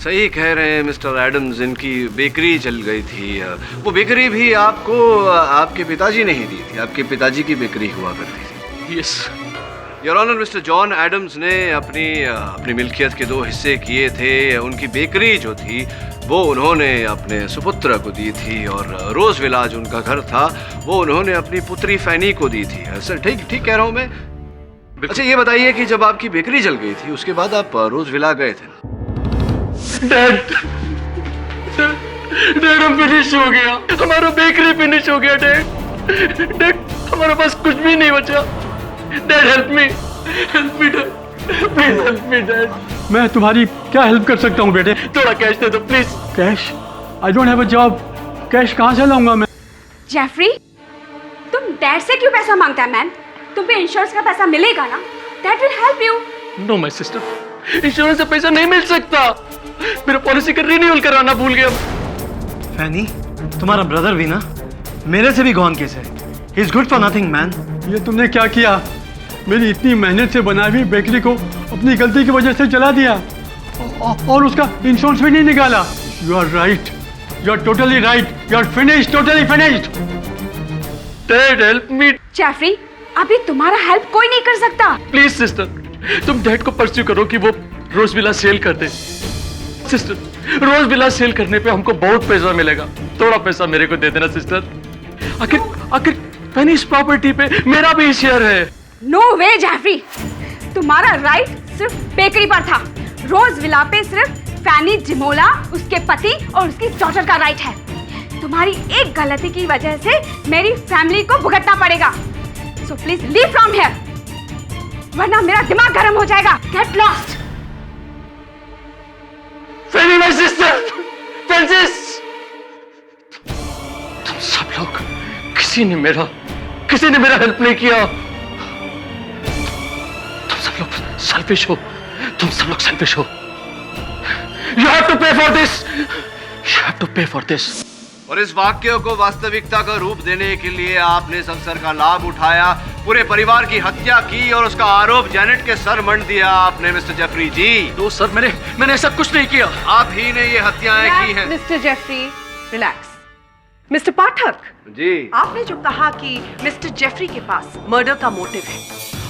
सही कह रहे हैं मिस्टर एडम्स, इनकी बेकरी जल गई थी। वो बेकरी भी आपको आपके पिताजी ने ही दी थी, आपके पिताजी की बेकरी हुआ करती थी। Yes your honour, mister John Adams ने अपनी मिल्कियत के 2 हिस्से किए थे। उनकी बेकरी जो थी वो उन्होंने अपने सुपुत्र को दी थी, और रोज विला जो उनका घर था वो उन्होंने अपनी पुत्री फैनी को दी थी। सर ठीक कह रहा हूँ मैं? अच्छा ये बताइए कि जब आपकी बेकरी जल गई थी उसके बाद आप रोज विला गए थे? डैड हम फिनिश हो गया, हमारा बेकरी फिनिश हो गया। डैड हमारे पास कुछ भी नहीं बचा। Dad help me dad, please help me dad. मैं तुम्हारी क्या हेल्प कर सकता हूँ बेटे? थोड़ा कैश दे दो please. Cash? I don't have a job. Cash कहाँ से लाऊंगा मैं? जेफरी, तुम डैड से क्यों पैसा मांगता है मैन? तुम्हें इंश्योरेंस का पैसा मिलेगा ना? That will help you. No my sister, insurance से पैसा नहीं मिल सकता। मेरा पॉलिसी का रिन्यूअल कराना भूल गया। फैनी, तुम्हारा ब्रदर भी ना मेरे से भी गॉन केस है। He is good for nothing man. ये तुमने क्या किया? मेरी इतनी मेहनत से बनाई हुई बेकरी को अपनी गलती की वजह से जला दिया, और उसका इंश्योरेंस भी नहीं निकाला। You are right, you are totally right, you are finished, totally finished. Dad help me. Jeffrey, अभी तुम्हारा हेल्प कोई नहीं कर सकता। प्लीज सिस्टर, तुम डैड को परस्यू करो कि वो रोज विला सेल कर दे। सिस्टर, रोज विला सेल करने पे हमको बहुत पैसा मिलेगा। थोड़ा पैसा मेरे को दे देना सिस्टर। आखिर पेनी इस प्रॉपर्टी पे मेरा भी शेयर है। नो वे जेफरी, तुम्हारा राइट सिर्फ बेकरी पर था। रोज विला पे सिर्फ फैनी जिमोला, उसके पति और उसकी डॉटर का राइट है। तुम्हारी एक गलती की वजह से मेरी फैमिली को भुगतना पड़ेगा। So please leave from here, वरना मेरा दिमाग गर्म हो जाएगा। Get lost. Fanny my sister, Francis, तुम सब लोग किसी ने मेरा हेल्प नहीं किया। तुम सब लोग सेल्फिश हो, तुम सब लोग सेल्फिश हो। You have to pay for this. You have to pay for this. और इस वाक्य को वास्तविकता का रूप देने के लिए आपने इस अवसर का लाभ उठाया, पूरे परिवार की हत्या की और उसका आरोप जेनेट के सर मंड दिया आपने मिस्टर जेफरी जी। तो सर मैंने ऐसा कुछ नहीं किया। आप ही ने ये हत्याएं की हैं। Mister Jeffrey relax. Mister Pathak ji, आपने जो कहा कि मिस्टर जेफरी के पास मर्डर का मोटिव है,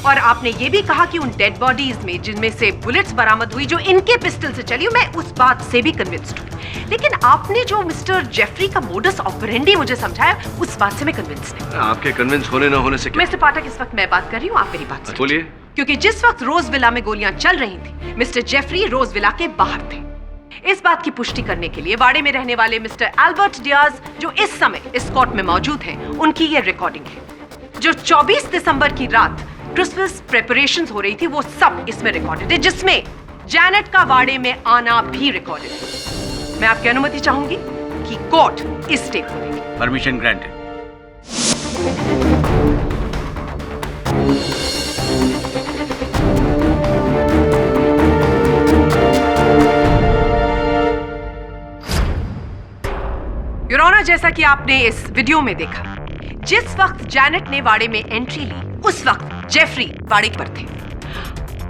और आपने ये भी कहा कि उन डेड बॉडीज में जिनमें से बुलेट्स बरामद हुई जो इनके पिस्टल से चली, मैं उस बात से भी कन्विंस्ड हूँ। लेकिन आपने जो मिस्टर जेफरी का मोडस ऑपरेंडी मुझे समझाया, उस बात से मैं कन्विंस्ड नहीं। आपके कन्विंस होने ना होने से क्या? मिस्टर पाठक, इस वक्त मैं बात कर रही हूँ, आप मेरी बात सुनिए। बोलिए। क्योंकि जिस वक्त रोज विला में गोलियां चल रही थी, मिस्टर जेफरी रोज विला के बाहर थे। इस बात की पुष्टि करने के लिए वाड़े में रहने वाले मिस्टर एल्बर्ट डियाज, जो इस समय इस कोर्ट में मौजूद हैं, उनकी ये रिकॉर्डिंग है। जो 24 दिसंबर की रात क्रिसमस प्रेपरेशंस हो रही थी, वो सब इसमें रिकॉर्डेड है, जिसमें जैनेट का वाड़े में आना भी रिकॉर्डेड है। मैं आपकी अनुमति चाहूंगी कि कोर्ट इस टेप को देखे। Permission granted. योर ऑनर, जैसा कि आपने इस वीडियो में देखा, जिस वक्त जैनेट ने वाड़े में एंट्री ली, उस वक्त जेफरी वाड़े पर थे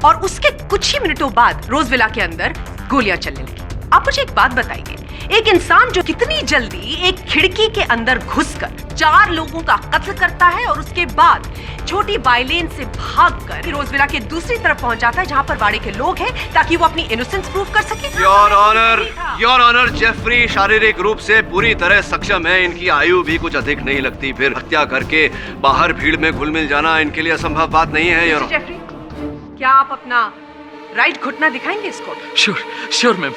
और उसके कुछ ही मिनटों बाद रोजविला के अंदर गोलियां चलने लगी। आप मुझे एक बात बताइए, एक इंसान जो कितनी जल्दी एक खिड़की के अंदर घुसकर 4 लोगों का कत्ल करता है और उसके बाद छोटी बाइलेन से भागकर रोजविला के दूसरी तरफ पहुंच जाता है जहां पर वाड़े के लोग हैं, ताकि वो अपनी इनोसेंस प्रूव कर सके। योर ऑनर, जेफरी शारीरिक रूप से पूरी तरह सक्षम है। इनकी आयु भी कुछ अधिक नहीं लगती, फिर हत्या करके बाहर भीड़ में घुल मिल जाना इनके लिए असंभव बात नहीं है। योर जेफरी, क्या आप अपना राइट घुटना दिखाएंगे इसको? Sure ma'am.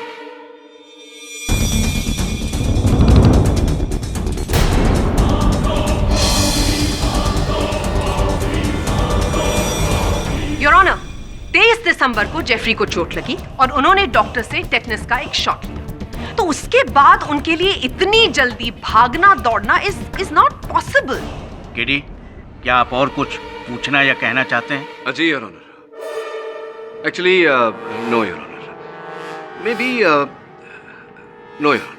योर ऑनर, 23 दिसंबर को जेफरी को चोट लगी और उन्होंने डॉक्टर से टेटनस का एक शॉट लिया। तो उसके बाद उनके लिए इतनी जल्दी भागना दौड़ना इज नॉट पॉसिबल। किडी, क्या आप और कुछ पूछना या कहना चाहते हैं? जी your honour. Actually no your honour. May be no your honour.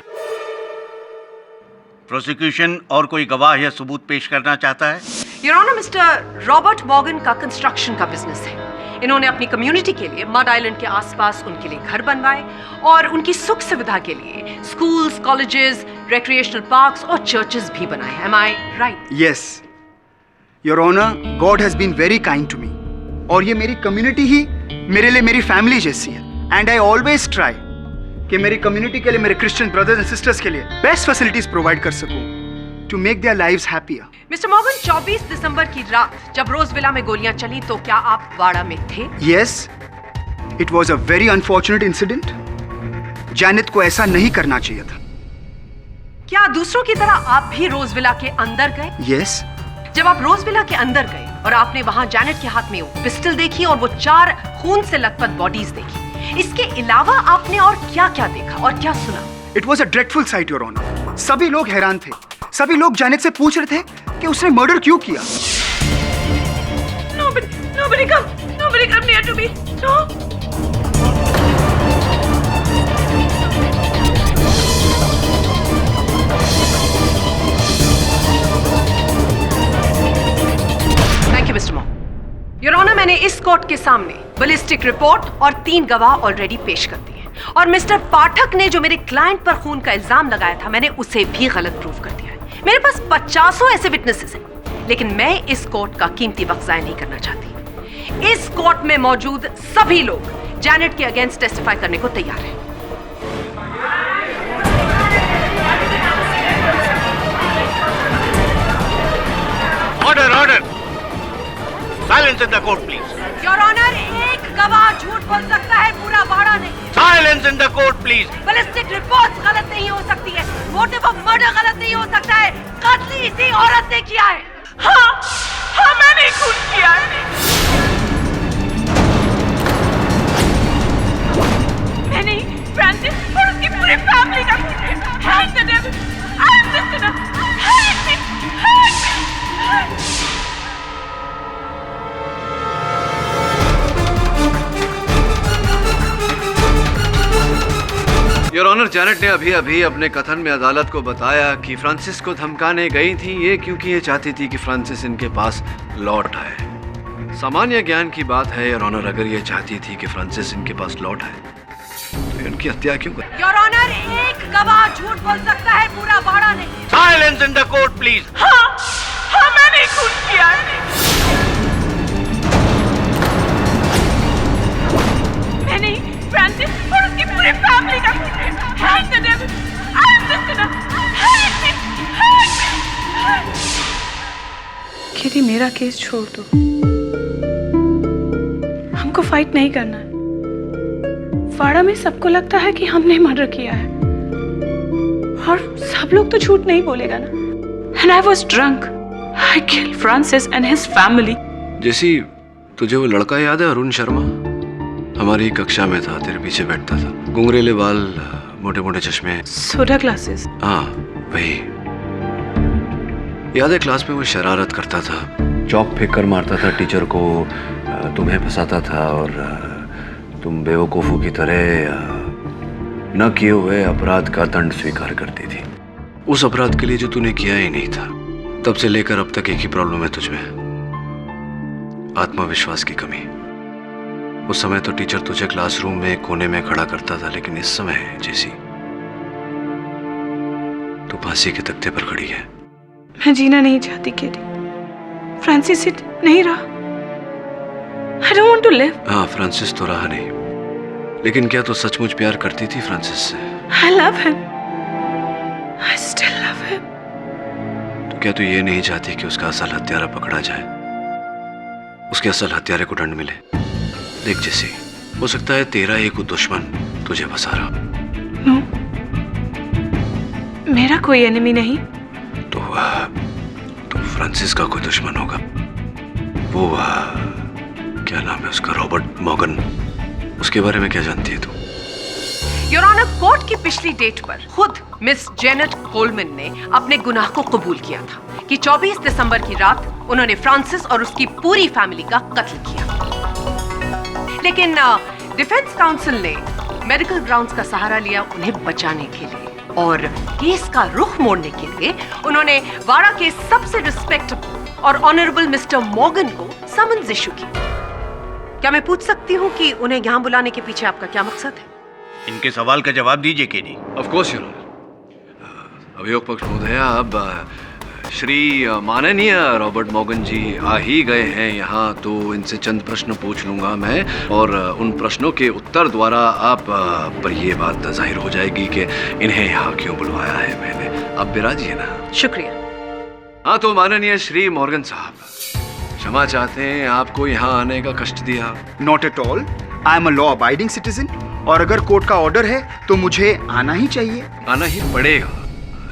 Prosecution और कोई गवाह या सबूत पेश करना चाहता है? Your honour, mister Robert Morgan का कंस्ट्रक्शन का बिजनेस है। इन्होंने अपनी कम्युनिटी के लिए मड आइलैंड के आसपास उनके लिए घर बनवाए और उनकी सुख सुविधा के लिए स्कूल्स, कॉलेजेस, रिक्रिएशनल पार्क्स और चर्चेस भी बनाए। Am I right? Yes, Your Honor, God has been very kind to me. और ये मेरी कम्युनिटी ही मेरे लिए मेरी फैमिली जैसी है। And I always try कि मेरी कम्युनिटी के लिए, मेरे क्रिश्चियन ब्रदर्स एंड सिस्टर्स के लिए बेस्ट फैसिलिटीज प्रोवाइड कर सकूं to make their lives happier. Mister Morgan, 24 दिसंबर की रात जब रोजविला में गोलियां चली, तो क्या आप वाड़ा में थे? Yes, it was a very unfortunate incident. Janet को ऐसा नहीं करना चाहिए था। क्या दूसरों की तरह आप भी रोजविला के अंदर गए? Yes. जब आप रोजविला के अंदर गए और आपने वहां जैनेट के हाथ में वो पिस्टल देखी और वो 4 खून से लथपथ बॉडीज देखी, इसके अलावा आपने और क्या-क्या देखा और क्या सुना? It was a dreadful sight, Your Honor. सभी लोग हैरान थे। सभी लोग जैनेट से पूछ रहे थे कि उसने मर्डर क्यों किया। Nobody come near to me. No. Thank you, Mr. Moore. Your Honor, मैंने इस कोर्ट के सामने बैलिस्टिक रिपोर्ट और 3 गवाह ऑलरेडी पेश कर दिए और मिस्टर पाठक ने जो मेरे क्लाइंट पर खून का इल्जाम लगाया था, मैंने उसे भी गलत प्रूव कर दिया है। मेरे पास 50 ऐसे विटनेसेस हैं, लेकिन मैं इस कोर्ट का कीमती वक्त ज़ाया नहीं करना चाहती। इस कोर्ट में मौजूद सभी लोग जैनेट के अगेंस्ट टेस्टिफाई करने को तैयार हैं। Order order silence in the court please. Your honour, एक गवाह झूठ बोल सकता है, पूरा बाड़ा नहीं। Silence in the court please. Ballistic report गलत नहीं हो सकती है, मोटिव ऑफ मर्डर गलत नहीं हो सकता है, कत्ल इसी औरत ने किया है। हाँ मैंने खून किया है। मैंने फ्रांसिस और उसकी पूरी फैमिली का खून किया। Hang the devil! I'm just gonna hang me! Hang me! Your honour, Janet ने अभी अभी अपने कथन में अदालत को बताया कि फ्रांसिस को धमकाने गई थी ये क्योंकि ये चाहती थी कि फ्रांसिस इनके पास लौट आए। सामान्य ज्ञान की बात है योर ऑनर, अगर ये चाहती थी कि फ्रांसिस इनके पास लौट आए तो उनकी हत्या क्यों कर? योर ऑनर, एक गवाह झूठ बोल सकता है, पूरा बाड़ा नहीं। Silence in the court please. हाँ मैंने खून किया है। मैंने फ्रांसिस और उसकी पूरी फैमिली का खून किया। Hang the devil! I'm just gonna hang me! Hang me! Kitty, मेरा केस छोड़ दो, हमको फाइट नहीं करना है। वाड़ा में सबको लगता है कि हमने मर्डर किया है और सब लोग तो झूठ नहीं बोलेगा ना। And I was drunk. I killed Francis and his family. जैसी तुझे वो लड़का याद है, अरुण शर्मा? हमारी कक्षा में था, तेरे पीछे बैठता था, घुंघरेले बाल, मोटे मोटे चश्मे, सोडा ग्लासेस। हाँ वही। याद है क्लास में वो शरारत करता था, चौक फेंक कर मारता था टीचर को, तुम्हें फंसाता था और तुम बेवकूफों की तरह न किए हुए अपराध का दंड स्वीकार करती थी। उस अपराध के लिए जो तूने किया ही नहीं था। तब से लेकर अब तक एक ही प्रॉब्लम है तुझमें, आत्मविश्वास की कमी। उस समय तो टीचर तुझे क्लासरूम में कोने में खड़ा करता था, लेकिन इस समय जैसी तू फांसी के तख्ते पर खड़ी है। मैं जीना नहीं चाहती केटी, फ्रांसिस इट नहीं रहा। I don't want to live. हाँ, फ्रांसिस तो रहा नहीं, लेकिन क्या तू सचमुच प्यार करती थी फ्रांसिस से? I love him. I still love him. तो क्या तू ये नहीं चाहती कि उसका असल हत्यारा पकड़ा जाए, उसके असल हत्यारे को दंड मिले? देख जैसी, हो सकता है तेरा एक दुश्मन तुझे फंसा रहा। No. मेरा कोई एनिमी नहीं। तो फ्रांसिस का कोई दुश्मन होगा। वो क्या नाम है उसका, रॉबर्ट मॉर्गन, उसके बारे में क्या जानती है तू? योर ऑनर, कोर्ट की पिछली डेट पर खुद मिस जेनेट कोलमैन ने अपने गुनाह को कबूल किया था कि 24 दिसंबर की रात उन्होंने फ्रांसिस और उसकी पूरी फैमिली का कत्ल किया। लेकिन डिफेंस काउंसिल ने मेडिकल ग्राउंड्स का सहारा लिया उन्हें बचाने के लिए, और केस का रुख मोड़ने के लिए उन्होंने वाड़ा के सबसे रिस्पेक्टेबल और ऑनरेबल मिस्टर मॉर्गन को समन्स इशू की। क्या मैं पूछ सकती हूँ कि उन्हें यहाँ बुलाने के पीछे आपका क्या मकसद है? इनके सवाल का जवाब दीजिए KD. Of course your honour. अभियोग पक्ष महोदया, अब श्री माननीय रॉबर्ट मॉर्गन जी आ ही गए हैं यहाँ, तो इनसे चंद प्रश्न पूछ लूंगा मैं, और उन प्रश्नों के उत्तर द्वारा आप पर ये बात जाहिर हो जाएगी कि इन्हें यहाँ क्यों बुलवाया है मैंने। आप बिराजिए ना। शुक्रिया। हाँ, तो माननीय श्री मॉर्गन साहब, क्षमा चाहते हैं आपको यहाँ आने का कष्ट दिया। Not at all, I am a law abiding citizen, और अगर कोर्ट का ऑर्डर है तो मुझे आना ही चाहिए। आना ही पड़ेगा,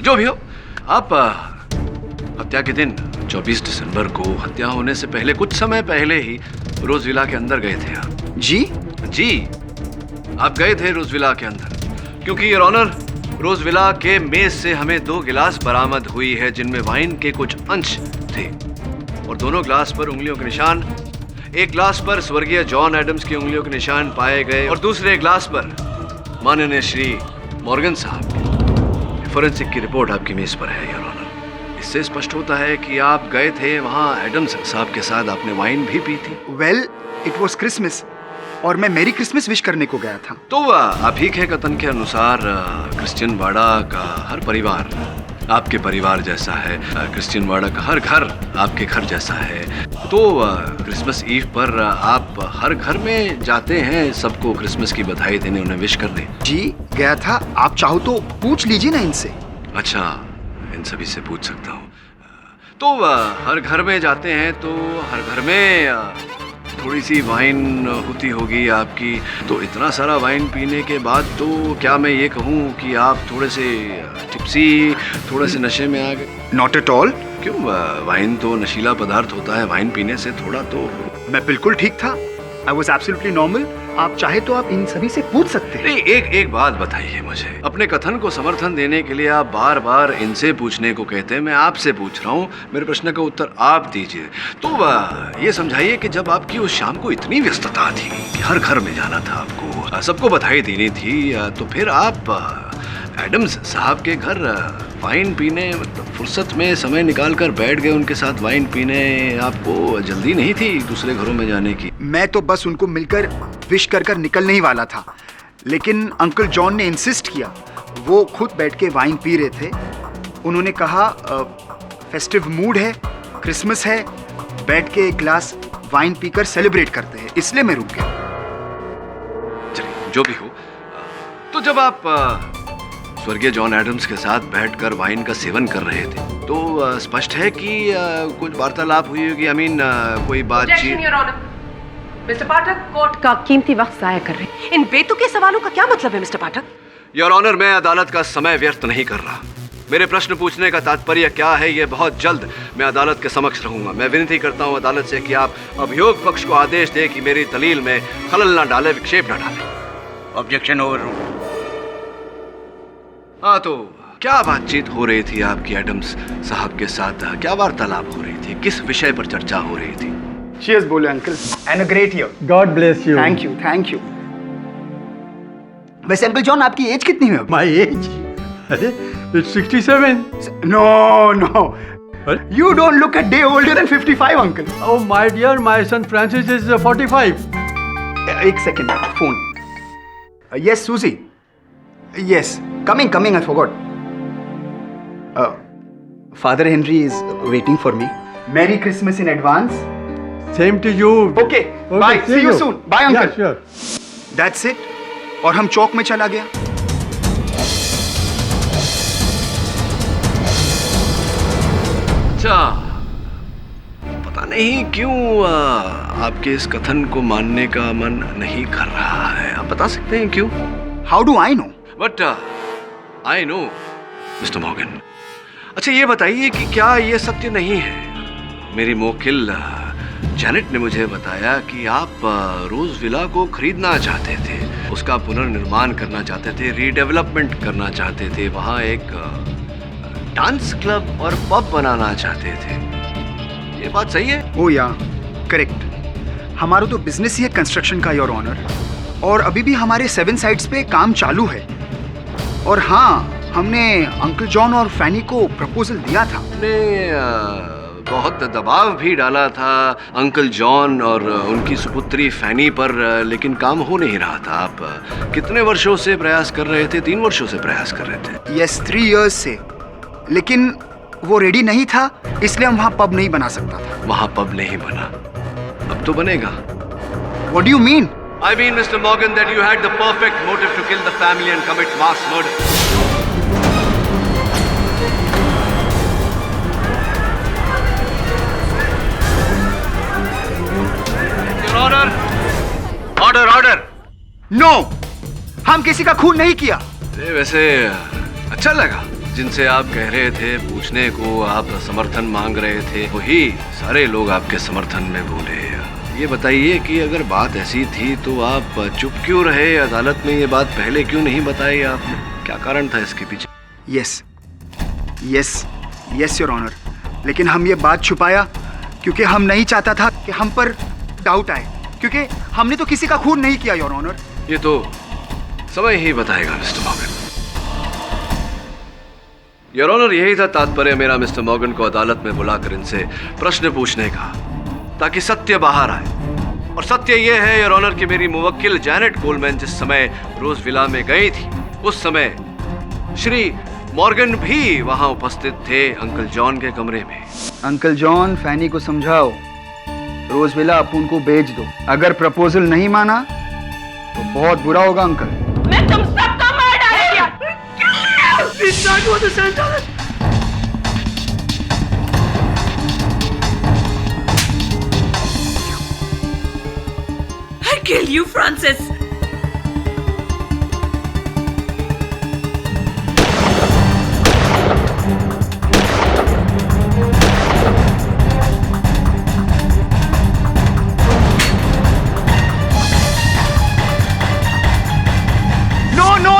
जो भी हो। आप हत्या के दिन 24 दिसंबर को हत्या होने से पहले कुछ समय पहले ही रोज विला के अंदर गए थे आप। जी जी, आप गए थे रोज विला के अंदर, क्योंकि योर ऑनर, रोज विला के मेज से हमें 2 गिलास बरामद हुई है जिनमें वाइन के कुछ अंश थे, और दोनों ग्लास पर उंगलियों के निशान। एक ग्लास पर स्वर्गीय जॉन एडम्स की उंगलियों के निशान पाए गए, और दूसरे ग्लास पर माननीय श्री मॉर्गन साहब। फोरेंसिक की रिपोर्ट आपकी मेज पर है योर ऑनर। इससे स्पष्ट होता है कि आप गए थे वहाँ एडम्स साहब के साथ, आपने वाइन भी पी थी। वेल, इट वॉज क्रिसमस और मैं मेरी क्रिसमस विश करने को गया था। तो आप ही के कथन के अनुसार क्रिश्चियन वाड़ा का हर परिवार आपके परिवार जैसा है, क्रिश्चियन वाड़ा का हर घर आपके घर जैसा है, तो क्रिसमस ईव पर आप हर घर में जाते हैं सबको क्रिसमस की बधाई देने, उन्हें विश करने। जी गया था, आप चाहो तो पूछ लीजिए ना इनसे। अच्छा, इन सभी से पूछ सकता हूँ। तो हर घर में जाते हैं तो हर घर में थोड़ी सी वाइन होती होगी आपकी। तो इतना सारा वाइन पीने के बाद तो क्या मैं ये कहूँ कि आप थोड़े से टिप्सी, थोड़े से नशे में आ गए? Not at all. क्यों? वाइन तो नशीला पदार्थ होता है, वाइन पीने से थोड़ा तो। मैं बिल्कुल ठीक था। I was absolutely normal. आप चाहे तो आप इन सभी से पूछ सकते हैं। नहीं, एक बात बताइए मुझे। अपने कथन को समर्थन देने के लिए आप बार बार इनसे पूछने को कहते हैं, मैं आपसे पूछ रहा हूँ, मेरे प्रश्न का उत्तर आप दीजिए। तो ये समझाइए कि जब आपकी उस शाम को इतनी व्यस्तता थी कि हर घर में जाना था आपको, सबको बधाई देनी थी, तो फिर आप एडम्स साहब के घर वाइन पीने, मतलब फुर्सत में समय निकाल कर बैठ गए उनके साथ वाइन पीने। आपको जल्दी नहीं थी दूसरे घरों में जाने की? मैं तो बस उनको मिलकर विश कर कर निकलने ही वाला था, लेकिन अंकल जॉन ने इंसिस्ट किया। वो खुद बैठ के वाइन पी रहे थे। उन्होंने कहा फेस्टिव मूड है, क्रिसमस है, बैठ के एक ग्लास वाइन पीकर सेलिब्रेट करते हैं, इसलिए मैं रुक गया। चलिए, जो भी हो, तो जब आप स्वर्गीय जॉन एडम्स के साथ बैठकर वाइन का सेवन कर रहे थे तो स्पष्ट है कि कुछ वार्तालाप हुई होगी। कोई बातचीत। मिस्टर पाठक कोर्ट का कीमती वक्त जाया कर रहे हैं। इन बेतुके सवालों का क्या मतलब है मिस्टर पाठक? योर ऑनर, मैं अदालत का समय व्यर्थ नहीं कर रहा। मेरे प्रश्न पूछने का तात्पर्य क्या है, ये बहुत जल्द मैं अदालत के समक्ष रहूंगा। मैं विनती करता हूं अदालत से कि आप अभियोग पक्ष को आदेश दें कि मेरी दलील में खलल न डाले, विक्षेप न डाले। Objection over. हाँ, तो क्या बातचीत हो रही थी आपकी एडम्स साहब के साथ? क्या वार्तालाप हो रही थी? किस विषय पर चर्चा हो रही थी? चीयर्स बोले uncle, and a great year. God bless you. Thank you, thank you. वैसे अंकल जॉन, आपकी एज कितनी है? My age? अरे it's 67। No no, you don't look a day older than 55, uncle. Oh my dear, my son Francis is 45. एक second, phone. Yes, Susie. Yes, coming. I forgot. Father Henry is waiting for me. Merry Christmas in advance. Same to you. Okay, bye. See you soon. Bye, uncle. Yeah, sure. That's it. और हम चौक में चला गया। अच्छा, पता नहीं क्यों आपके इस कथन को मानने का मन नहीं कर रहा है। आप बता सकते हैं क्यों? How do I know? But I know, mister Morgan. अच्छा, ये बताइए कि क्या ये सत्य नहीं है? मेरी मोकिल जैनेट ने मुझे बताया कि आप रोज विला को खरीदना चाहते थे, उसका पुनर्निर्माण करना चाहते थे, रीडेवलपमेंट करना चाहते थे, वहाँ एक डांस क्लब और पब बनाना चाहते थे। ये बात सही है? ओ या, करेक्ट। हमारा तो बिजनेस ही है कंस्ट्रक्शन का, योर ऑनर, और अभी भी हमारे 7 साइट्स पे काम चालू है। और हाँ, हमने अंकल जॉन और फैनी को प्रपोजल दिया था। हमने बहुत दबाव भी डाला था अंकल जॉन और उनकी सुपुत्री फैनी पर, लेकिन काम हो नहीं रहा था। आप कितने वर्षों से प्रयास कर रहे थे? 3 वर्षों से प्रयास कर रहे थे। यस, 3 इयर्स से, लेकिन वो रेडी नहीं था, इसलिए हम वहाँ पब नहीं बना सकता था। वहाँ पब नहीं बना, अब तो बनेगा। What do you mean? I mean, Mr. Morgan, that you had the perfect motive to kill the family and commit mass murder. Your Honor, order. No, हम किसी का खून नहीं किया। वैसे अच्छा लगा, जिनसे आप कह रहे थे पूछने को, आप समर्थन मांग रहे थे, वही सारे लोग आपके समर्थन में बोले। ये बताइए कि अगर बात ऐसी थी तो आप चुप क्यों रहे? अदालत में ये बात पहले क्यों नहीं बताई आपने? क्या कारण था इसके पीछे? यस योर ऑनर, लेकिन हम ये बात छुपाया क्योंकि हम नहीं चाहता था कि हम पर डाउट आए, क्योंकि हमने तो किसी का खून नहीं किया योर ऑनर। ये तो समय ही बताएगा मिस्टर मॉर्गन। योर ऑनर, यही था तात्पर्य मेरा मिस्टर मॉर्गन को अदालत में बुलाकर इनसे प्रश्न पूछने का, ताकि सत्य बाहर आए। और सत्य यह है योर ऑनर कि मेरी मुवक्किल जैनेट कोलमैन जिस समय रोज विला में गई थी, उस समय श्री मॉर्गन भी वहां उपस्थित थे, अंकल जॉन के कमरे में। अंकल जॉन, फैनी को समझाओ, रोज विला अपुन को बेच दो। अगर प्रपोजल नहीं माना तो बहुत बुरा होगा अंकल। मैं तुम सबको मार डालूंगा। kill you, Francis.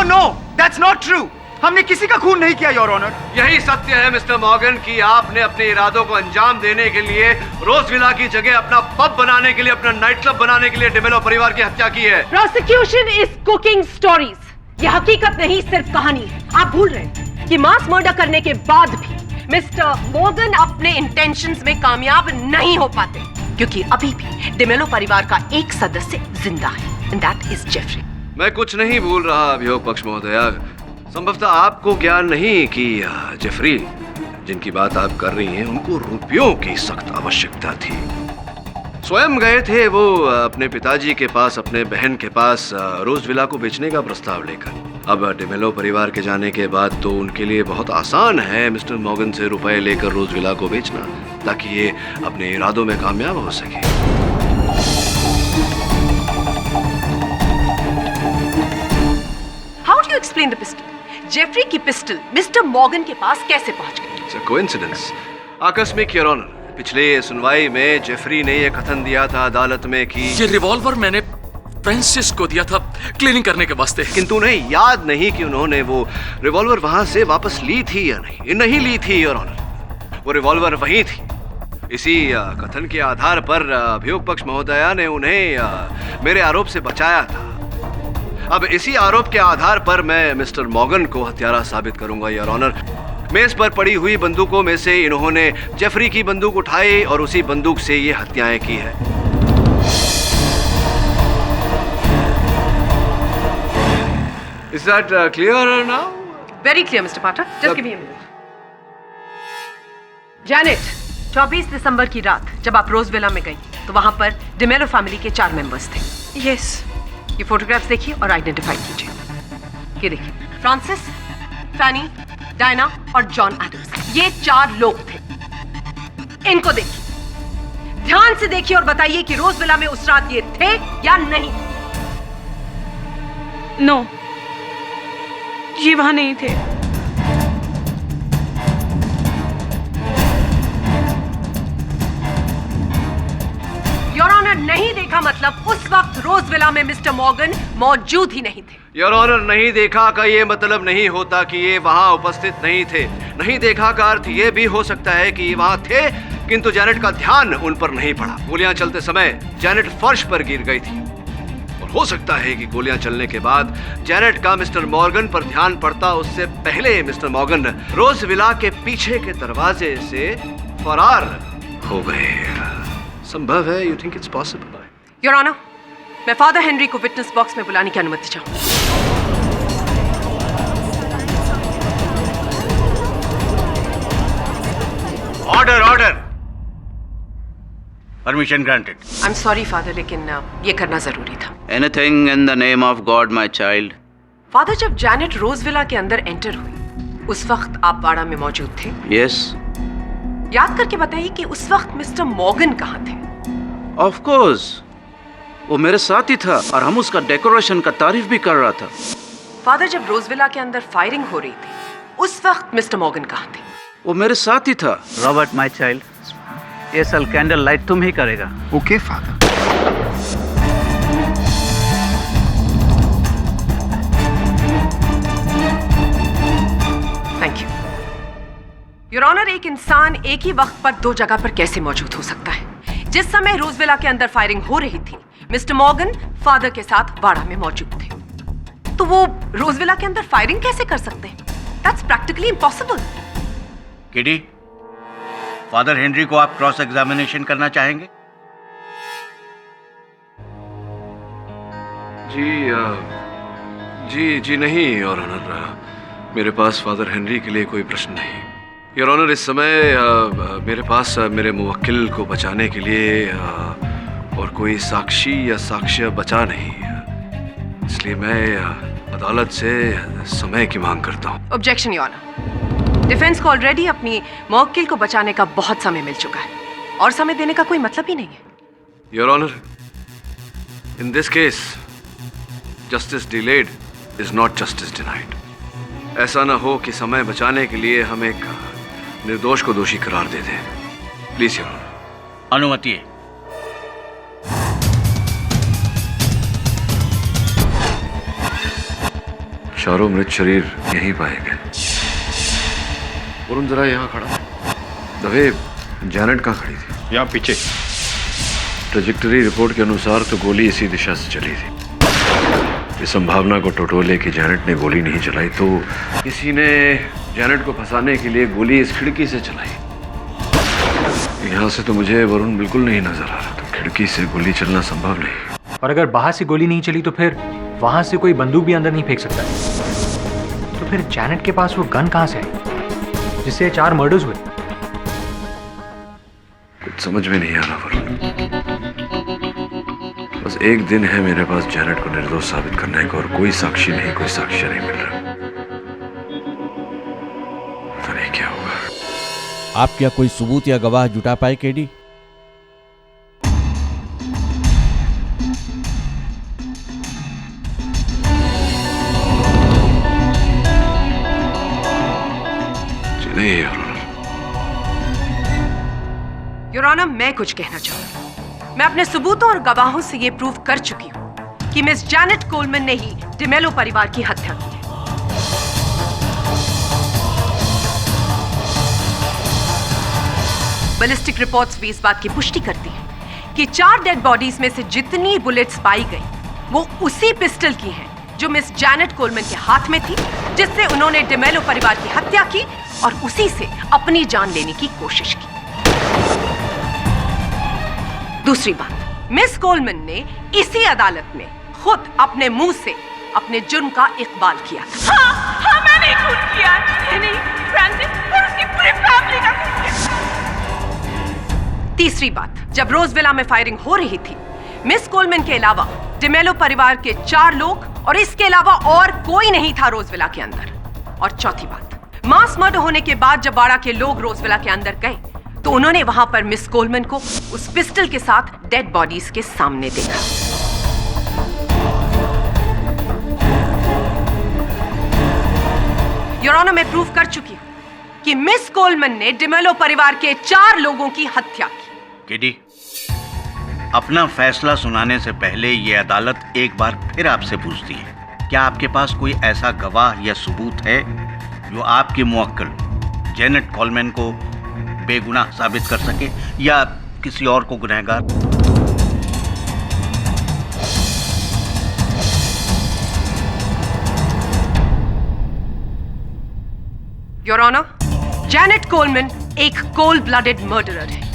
No, that's not true. हमने किसी का खून नहीं किया, योर ऑनर। यही सत्य है मिस्टर मॉर्गन कि आपने अपने इरादों को अंजाम देने के लिए रोजविला की जगह अपना पब बनाने के लिए, अपना नाइट क्लब बनाने के लिए डिमेलो परिवार की हत्या की है। Prosecution is cooking stories. यह हकीकत नहीं, सिर्फ कहानी है। आप भूल रहे हैं कि मास मर्डर करने के बाद भी मिस्टर मॉर्गन अपने इंटेंशंस में कामयाब नहीं हो पाते, क्योंकि अभी भी डिमेलो परिवार का एक सदस्य जिंदा है, एंड दैट इज जेफरी। मैं कुछ नहीं भूल रहा अभियोग पक्ष महोदया। संभवतः आपको ज्ञान नहीं कि जेफरी जिनकी बात आप कर रही हैं उनको रुपयों की सख्त आवश्यकता थी। स्वयं गए थे वो अपने पिताजी के पास, अपने बहन के पास रोजविला को बेचने का प्रस्ताव लेकर। अब डिमेलो परिवार के जाने के बाद तो उनके लिए बहुत आसान है मिस्टर मॉर्गन से रुपए लेकर रोजविला को बेचना, ताकि ये अपने इरादों में कामयाब हो सके। How do you explain the pistol? Jeffrey की पिस्टल मिस्टर मॉर्गन के पास कैसे पहुंच गई? It's a coincidence. आकस्मिक योर ऑनर। पिछले सुनवाई में जेफरी ने यह कथन दिया था अदालत में कि ये रिवॉल्वर मैंने फ्रांसिस को दिया था क्लीनिंग करने के वास्ते। किंतु उन्हें याद नहीं कि उन्होंने वो रिवॉल्वर वहां से वापस ली थी या नहीं। नहीं ली थी योर ऑनर, वो रिवॉल्वर वहीं थी। इसी कथन के आधार पर अभियोग पक्ष महोदया ने उन्हें मेरे आरोप से बचाया था। अब इसी आरोप के आधार पर मैं मिस्टर मॉर्गन को हत्यारा साबित करूंगा योर ऑनर। मेज पर पड़ी हुई बंदूकों में से इन्होंने जेफरी की बंदूक उठाई और उसी बंदूक से ये हत्याएं की है। Is that clear now? Very clear, Mr. Potter. Just give me a minute. Janet, 24 दिसंबर की रात जब आप रोजविला में गई तो वहां पर डिमेलो फैमिली के 4 मेंबर्स थे। Yes. ये फोटोग्राफ्स देखिए और आइडेंटिफाई कीजिए। ये देखिए, फ्रांसिस, फैनी, डायना और जॉन एडम्स, ये 4 लोग थे। इनको देखिए, ध्यान से देखिए और बताइए कि रोजविला में उस रात ये थे या नहीं। नो, ये वहां नहीं थे। योर ऑनर, नहीं देखा मतलब उस वक्त रोजविला में मिस्टर मॉर्गन मौजूद ही नहीं थे। योर ऑनर, नहीं देखा का ये मतलब नहीं होता कि ये वहां उपस्थित नहीं थे। नहीं देखा का अर्थ ये भी हो सकता है कि ये वहां थे, किंतु जैनेट का ध्यान उन पर नहीं पड़ा। गोलियां चलते समय जैनेट फर्श पर गिर गई थी और हो सकता है कि गोलियां चलने के बाद जैनेट का मिस्टर मॉर्गन पर ध्यान पड़ता उससे पहले मिस्टर मॉर्गन रोजविला के पीछे के दरवाजे से फरार हो गए। संभव है? You think it's possible? Your honour, मैं फादर हेनरी को विटनेस बॉक्स में बुलाने की अनुमति चाहूँ। Order, order. Permission granted. I am sorry father, लेकिन ये करना जरूरी था। Anything in the name of God, my child. Father, जब जैनेट रोजविला के अंदर एंटर हुई उस वक्त आप बाड़ा में मौजूद थे? Yes. याद करके बताइए कि उस वक्त मिस्टर मॉर्गन कहाँ थे? Of course. वो मेरे साथ ही था और हम उसका डेकोरेशन का तारीफ भी कर रहा था। फादर, जब रोजविला के अंदर फायरिंग हो रही थी उस वक्त मिस्टर मॉर्गन कहाँ थे? वो मेरे साथ ही था। रॉबर्ट, माय चाइल्ड, ये साल कैंडल लाइट तुम ही करेगा। Okay father. Thank you your honour. एक इंसान एक ही वक्त पर 2 जगह पर कैसे मौजूद हो सकता है? जिस समय रोजविला के अंदर फायरिंग हो रही थी मिस्टर मॉर्गन फादर के साथ बाड़ा में मौजूद थे, तो वो रोजविला के अंदर फायरिंग कैसे कर सकते हैं? That's practically impossible. किडी, फादर हेनरी को आप क्रॉस एग्जामिनेशन करना चाहेंगे? जी नहीं योर ऑनर, मेरे पास फादर हेनरी के लिए कोई प्रश्न नहीं। योर ऑनर, इस समय मेरे पास मेरे मुवक्किल को बचाने के लिए और कोई साक्षी या साक्ष्य बचा नहीं, इसलिए मैं अदालत से समय की मांग करता हूँ। Objection your honour. डिफेंस को ऑलरेडी अपनी मुवक्किल को बचाने का बहुत समय मिल चुका है और समय देने का कोई मतलब ही नहीं है। Your honour, in this case justice delayed is not justice denied. ऐसा ना हो कि समय बचाने के लिए हम एक निर्दोष को दोषी करार दे दें। Please your honour. अनुमति है। चारों मृत शरीर यहीं पाए गए। वरुण जरा यहाँ खड़ा। दवे जैनेट कहाँ खड़ी थी? यहाँ पीछे। ट्रेजेक्टरी रिपोर्ट के अनुसार तो गोली इसी दिशा से चली थी। इस संभावना को टटोले कि जैनेट ने गोली नहीं चलाई तो किसी ने जैनेट को फंसाने के लिए गोली इस खिड़की से चलाई। यहाँ से तो मुझे वरुण बिल्कुल नहीं नजर आ रहा, तो खिड़की से गोली चलना संभव नहीं। और अगर बाहर से गोली नहीं चली तो फिर वहां से कोई बंदूक भी अंदर नहीं फेंक सकता। तो फिर जैनेट के पास वो गन कहां से है जिससे 4 मर्डर्स हुए? कुछ समझ में नहीं आ रहा वरुण। बस एक दिन है मेरे पास जैनेट को निर्दोष साबित करने का और कोई साक्षी नहीं, कोई साक्ष्य नहीं मिल रहा। पता नहीं क्या होगा। आप क्या कोई सबूत या गवाह जुटा पाए केडी? नहीं योर ऑनर, मैं कुछ कहना चाहूंगी। मैं अपने सबूतों और गवाहों से यह प्रूव कर चुकी हूं कि मिस जैनेट कोलमैन ने ही डिमेलो परिवार की हत्या की है। बैलिस्टिक रिपोर्ट्स भी इस बात की पुष्टि करती हैं कि 4 डेड बॉडीज में से जितनी बुलेट्स पाई गई वो उसी पिस्टल की हैं जो मिस जैनेट कोलमैन के हाथ में थी, जिससे उन्होंने डिमेलो परिवार की हत्या की और उसी से अपनी जान लेने की कोशिश की। दूसरी बात, मिस कोलमैन ने इसी अदालत में खुद अपने मुंह से अपने जुर्म का इकबाल किया था। हाँ, मैंने खून किया। नहीं, फ्रांसिस और उसकी पूरी फैमिली का खून किया। तीसरी बात, जब रोजविला में फायरिंग हो रही थी, मिस कोलमैन के अलावा डिमेलो परिवार के 4 लोग और इसके अलावा और कोई नहीं था रोजविला के अंदर। और चौथी बात, मास मर्डर होने के बाद जब वाड़ा के लोग रोजविला के अंदर गए तो उन्होंने वहां पर मिस कोलमैन को उस पिस्टल के साथ डेड बॉडीज के सामने देखा। योर ऑनर, मैं प्रूव कर चुकी हूं कि मिस कोलमैन ने डिमेलो परिवार के 4 लोगों की हत्या की। केडी, अपना फैसला सुनाने से पहले ये अदालत एक बार फिर आपसे पूछती है, क्या आपके पास कोई ऐसा गवाह या सबूत है जो आपकी मुवक्किल जैनेट कोलमैन को बेगुनाह साबित कर सके या किसी और को गुनहगार? योर ऑनर, जैनेट कोलमैन एक कोल्ड ब्लडेड मर्डरर है।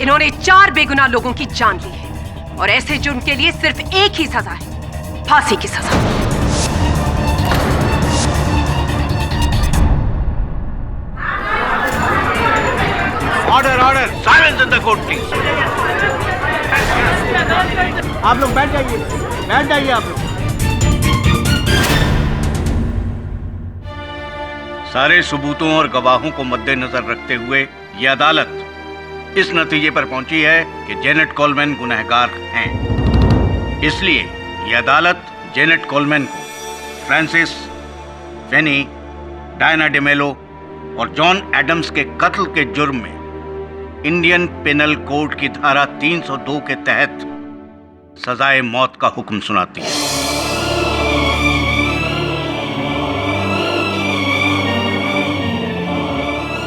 इन्होंने 4 बेगुनाह लोगों की जान ली है और ऐसे जुर्म के लिए सिर्फ एक ही सजा है, फांसी की सजा। Order, order, silence in the court please. आप लोग बैठ जाइए आप लोग। सारे सबूतों और गवाहों को मद्देनजर रखते हुए यह अदालत इस नतीजे पर पहुंची है कि जैनेट कोलमैन गुनहगार हैं। इसलिए यह अदालत जैनेट कोलमैन को फ्रांसिस, फेनी, डायना डिमेलो और जॉन एडम्स के कत्ल के जुर्म में इंडियन पेनल कोड की धारा 302 के तहत सजाए मौत का हुक्म सुनाती है।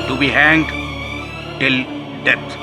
To be hanged till death.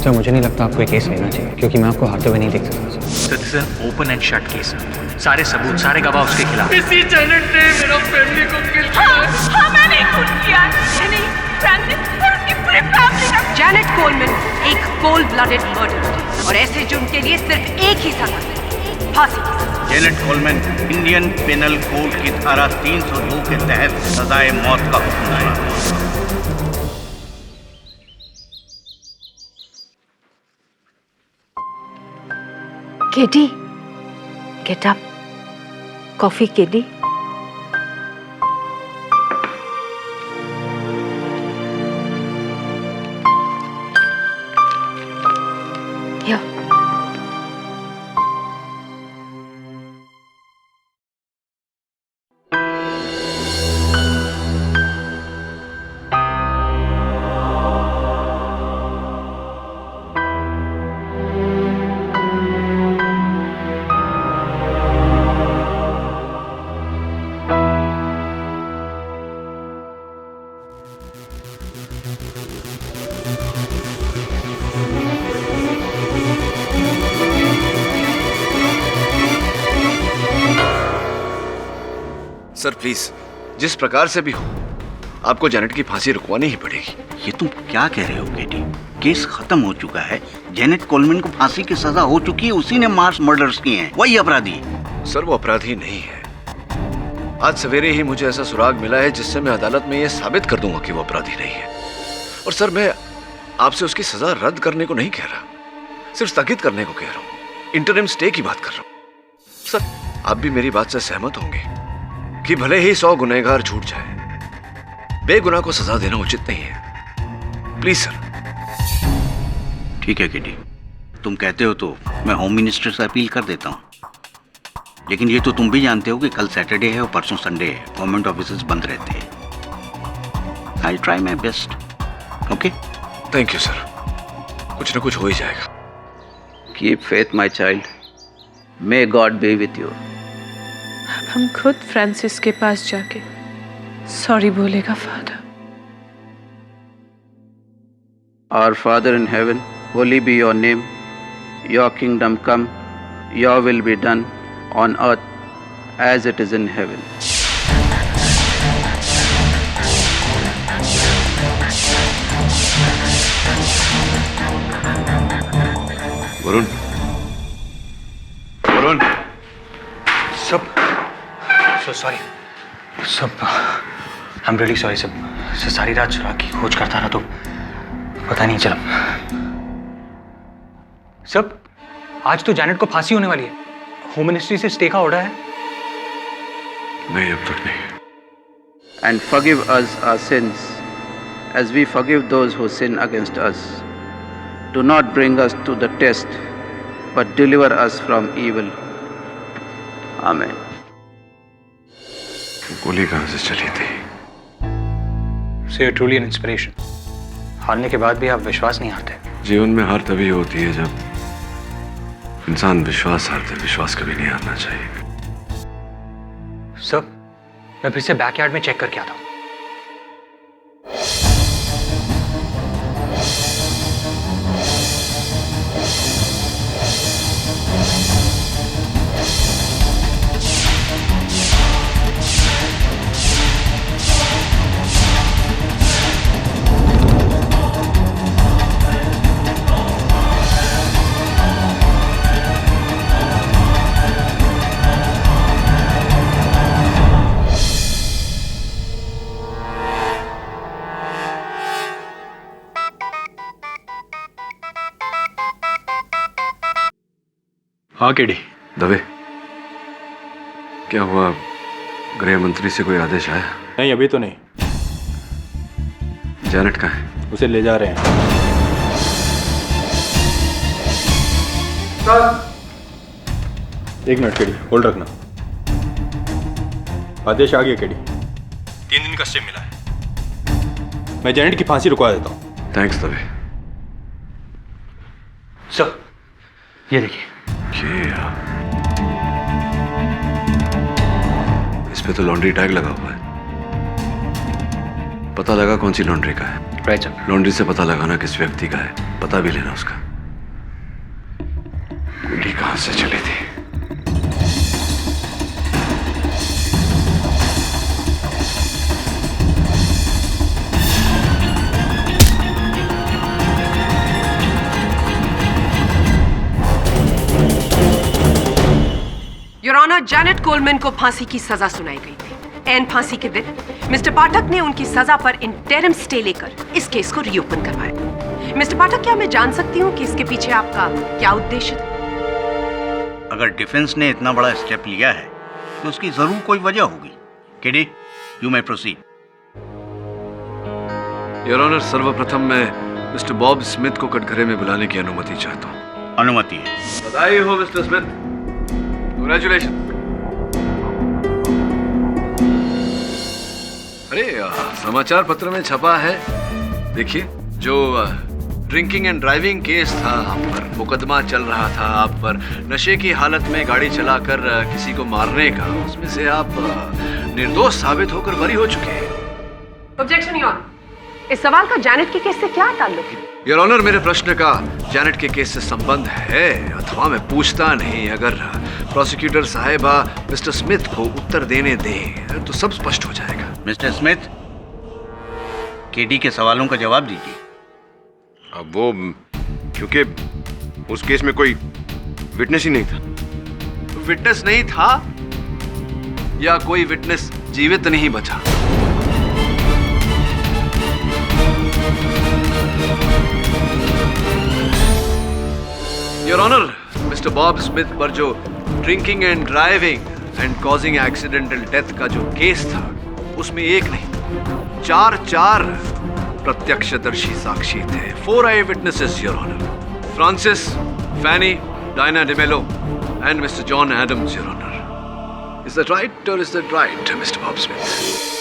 Sir मुझे नहीं लगता आपको ये केस लेना चाहिए, क्योंकि मैं आपको हारते हुए नहीं देख सकता sir. Sir this is open and shut case. सारे सबूत, सारे गवाह उसके खिलाफ। इसी जेनेट ने मेरा फैमिली को किल किया। हाँ मैंने खून किया। नहीं, फ्रांसिस और उसकी पूरी फैमिली का। जैनेट कोलमैन एक कोल्ड ब्लडेड मर्डर और ऐसे जुर्म के लिए सिर्फ एक ही सजा, फांसी की सजा। Janet Coleman Indian penal code की धारा 302 के तहत सजाए मौत का हुक्म है। KD, get up. Coffee, Keडी. Here. Sir please, जिस प्रकार से भी हो आपको जेनेट की फांसी रुकवानी ही पड़ेगी। ये तुम क्या कह रहे हो केडी? केस खत्म हो चुका है। जेनेट कोलमैन को फांसी की सजा हो चुकी है। उसी ने मास मर्डर्स किए हैं, वही अपराधी। सर वो अपराधी नहीं है। आज सवेरे ही मुझे ऐसा सुराग मिला है जिससे मैं अदालत में यह साबित कर दूंगा कि वो अपराधी नहीं है। और सर मैं आपसे उसकी सजा रद्द करने को नहीं कह रहा, सिर्फ स्थगित करने को कह रहा हूं। इंटरिम स्टे की बात कर रहा हूं। सर आप भी मेरी बात से सहमत होंगे कि भले ही 100 गुनहगार छूट जाए, बेगुनाह को सजा देना उचित नहीं है। Please sir. ठीक है केडी, तुम कहते हो तो मैं होम मिनिस्टर से अपील कर देता हूँ। लेकिन ये तो तुम भी जानते हो कि कल सैटरडे है और परसों संडे है, गवर्नमेंट ऑफिसेज बंद रहते हैं। I try my best. Okay, thank you sir. कुछ ना कुछ हो ही जाएगा। Keep faith my child, may God B with you. हम खुद फ्रांसिस के पास जाके सॉरी बोलेगा father. Our Father in heaven, holy be your name. Your kingdom come, your will be done on earth as it is in heaven. Varun, Varun, सब so sorry सब, I am really sorry सब। सारी रात सुराग की खोज करता रहा तो पता नहीं चला। सब आज तो जेनेट को फांसी होने वाली है। होम मिनिस्ट्री से स्टे का ऑर्डर है। नहीं अब तक नहीं। And forgive us our sins as we forgive those who sin against us. Do not bring us to the test, but deliver us from evil. Amen. गोली कहां से चली थी? So you're truly an inspiration. हारने के बाद भी आप विश्वास नहीं हारते। जीवन में हार तभी होती है जब इंसान विश्वास हारते। विश्वास कभी नहीं हारना चाहिए। सर मैं फिर से बैकयार्ड में चेक करके आता हूँ। हाँ केडी। दवे, क्या हुआ? गृह मंत्री से कोई आदेश आया? नहीं अभी तो नहीं। जेनेट कहाँ है? उसे ले जा रहे हैं। एक मिनट केडी, होल्ड रखना। आदेश आ गया केडी। 3 दिन का स्टे मिला है। मैं जेनेट की फांसी रुकवा देता हूँ। थैंक्स दवे। सर ये देखिए। इस पे तो लॉन्ड्री टैग लगा हुआ है। पता लगा कौन सी लॉन्ड्री का है। Right sir. लॉन्ड्री से पता लगाना किस व्यक्ति का है, पता भी लेना उसका। कुंडी कहां से चली थी? योर ऑनर, जैनेट कोलमैन को फांसी की सजा सुनाई गई थी। एन फांसी के दिन मिस्टर पाठक ने उनकी सजा पर इंटरिम स्टे लेकर इस केस को रीओपन करवाया। मिस्टर पाठक, क्या मैं जान सकती हूँ कि इसके पीछे आपका क्या उद्देश्य था? अगर डिफेंस ने इतना बड़ा स्टेप लिया है तो उसकी जरूर कोई वजह होगी। KD, you may proceed. Your honour, सर्वप्रथम मैं मिस्टर बॉब स्मिथ को कटघरे में बुलाने की अनुमति चाहता हूँ। अनुमति है। बधाई हो मिस्टर स्मिथ, कांग्रेचुलेशन। अरे समाचार पत्र में छपा है, देखिए, जो ड्रिंकिंग एंड ड्राइविंग केस था, आप पर मुकदमा चल रहा था, आप पर नशे की हालत में गाड़ी चलाकर किसी को मारने का, उसमें से आप निर्दोष साबित होकर बरी हो चुके हैं। ऑब्जेक्शन योर ऑनर, इस सवाल का जैनेट के केस से क्या ताल्लुक है? योर ऑनर, मेरे प्रश्न का जैनेट के केस से संबंध है अथवा मैं पूछता नहीं। अगर प्रोसिक्यूटर साहिबा मिस्टर स्मिथ को उत्तर देने दें तो सब स्पष्ट हो जाएगा। मिस्टर स्मिथ, केडी के सवालों का जवाब दीजिए। अब वो, क्योंकि उस केस में कोई विटनेस ही नहीं था। विटनेस नहीं था या कोई विटनेस जीवित नहीं बचा? Your honour, mister Bob Smith पर जो drinking and driving and causing accidental death का जो केस था, उसमें एक नहीं, चार प्रत्यक्षदर्शी साक्षी थे। 4 eye witnesses your honour. Francis, Fanny, Diana D'Mello and mister John Adams your honour. Is that right और is that right mister Bob Smith?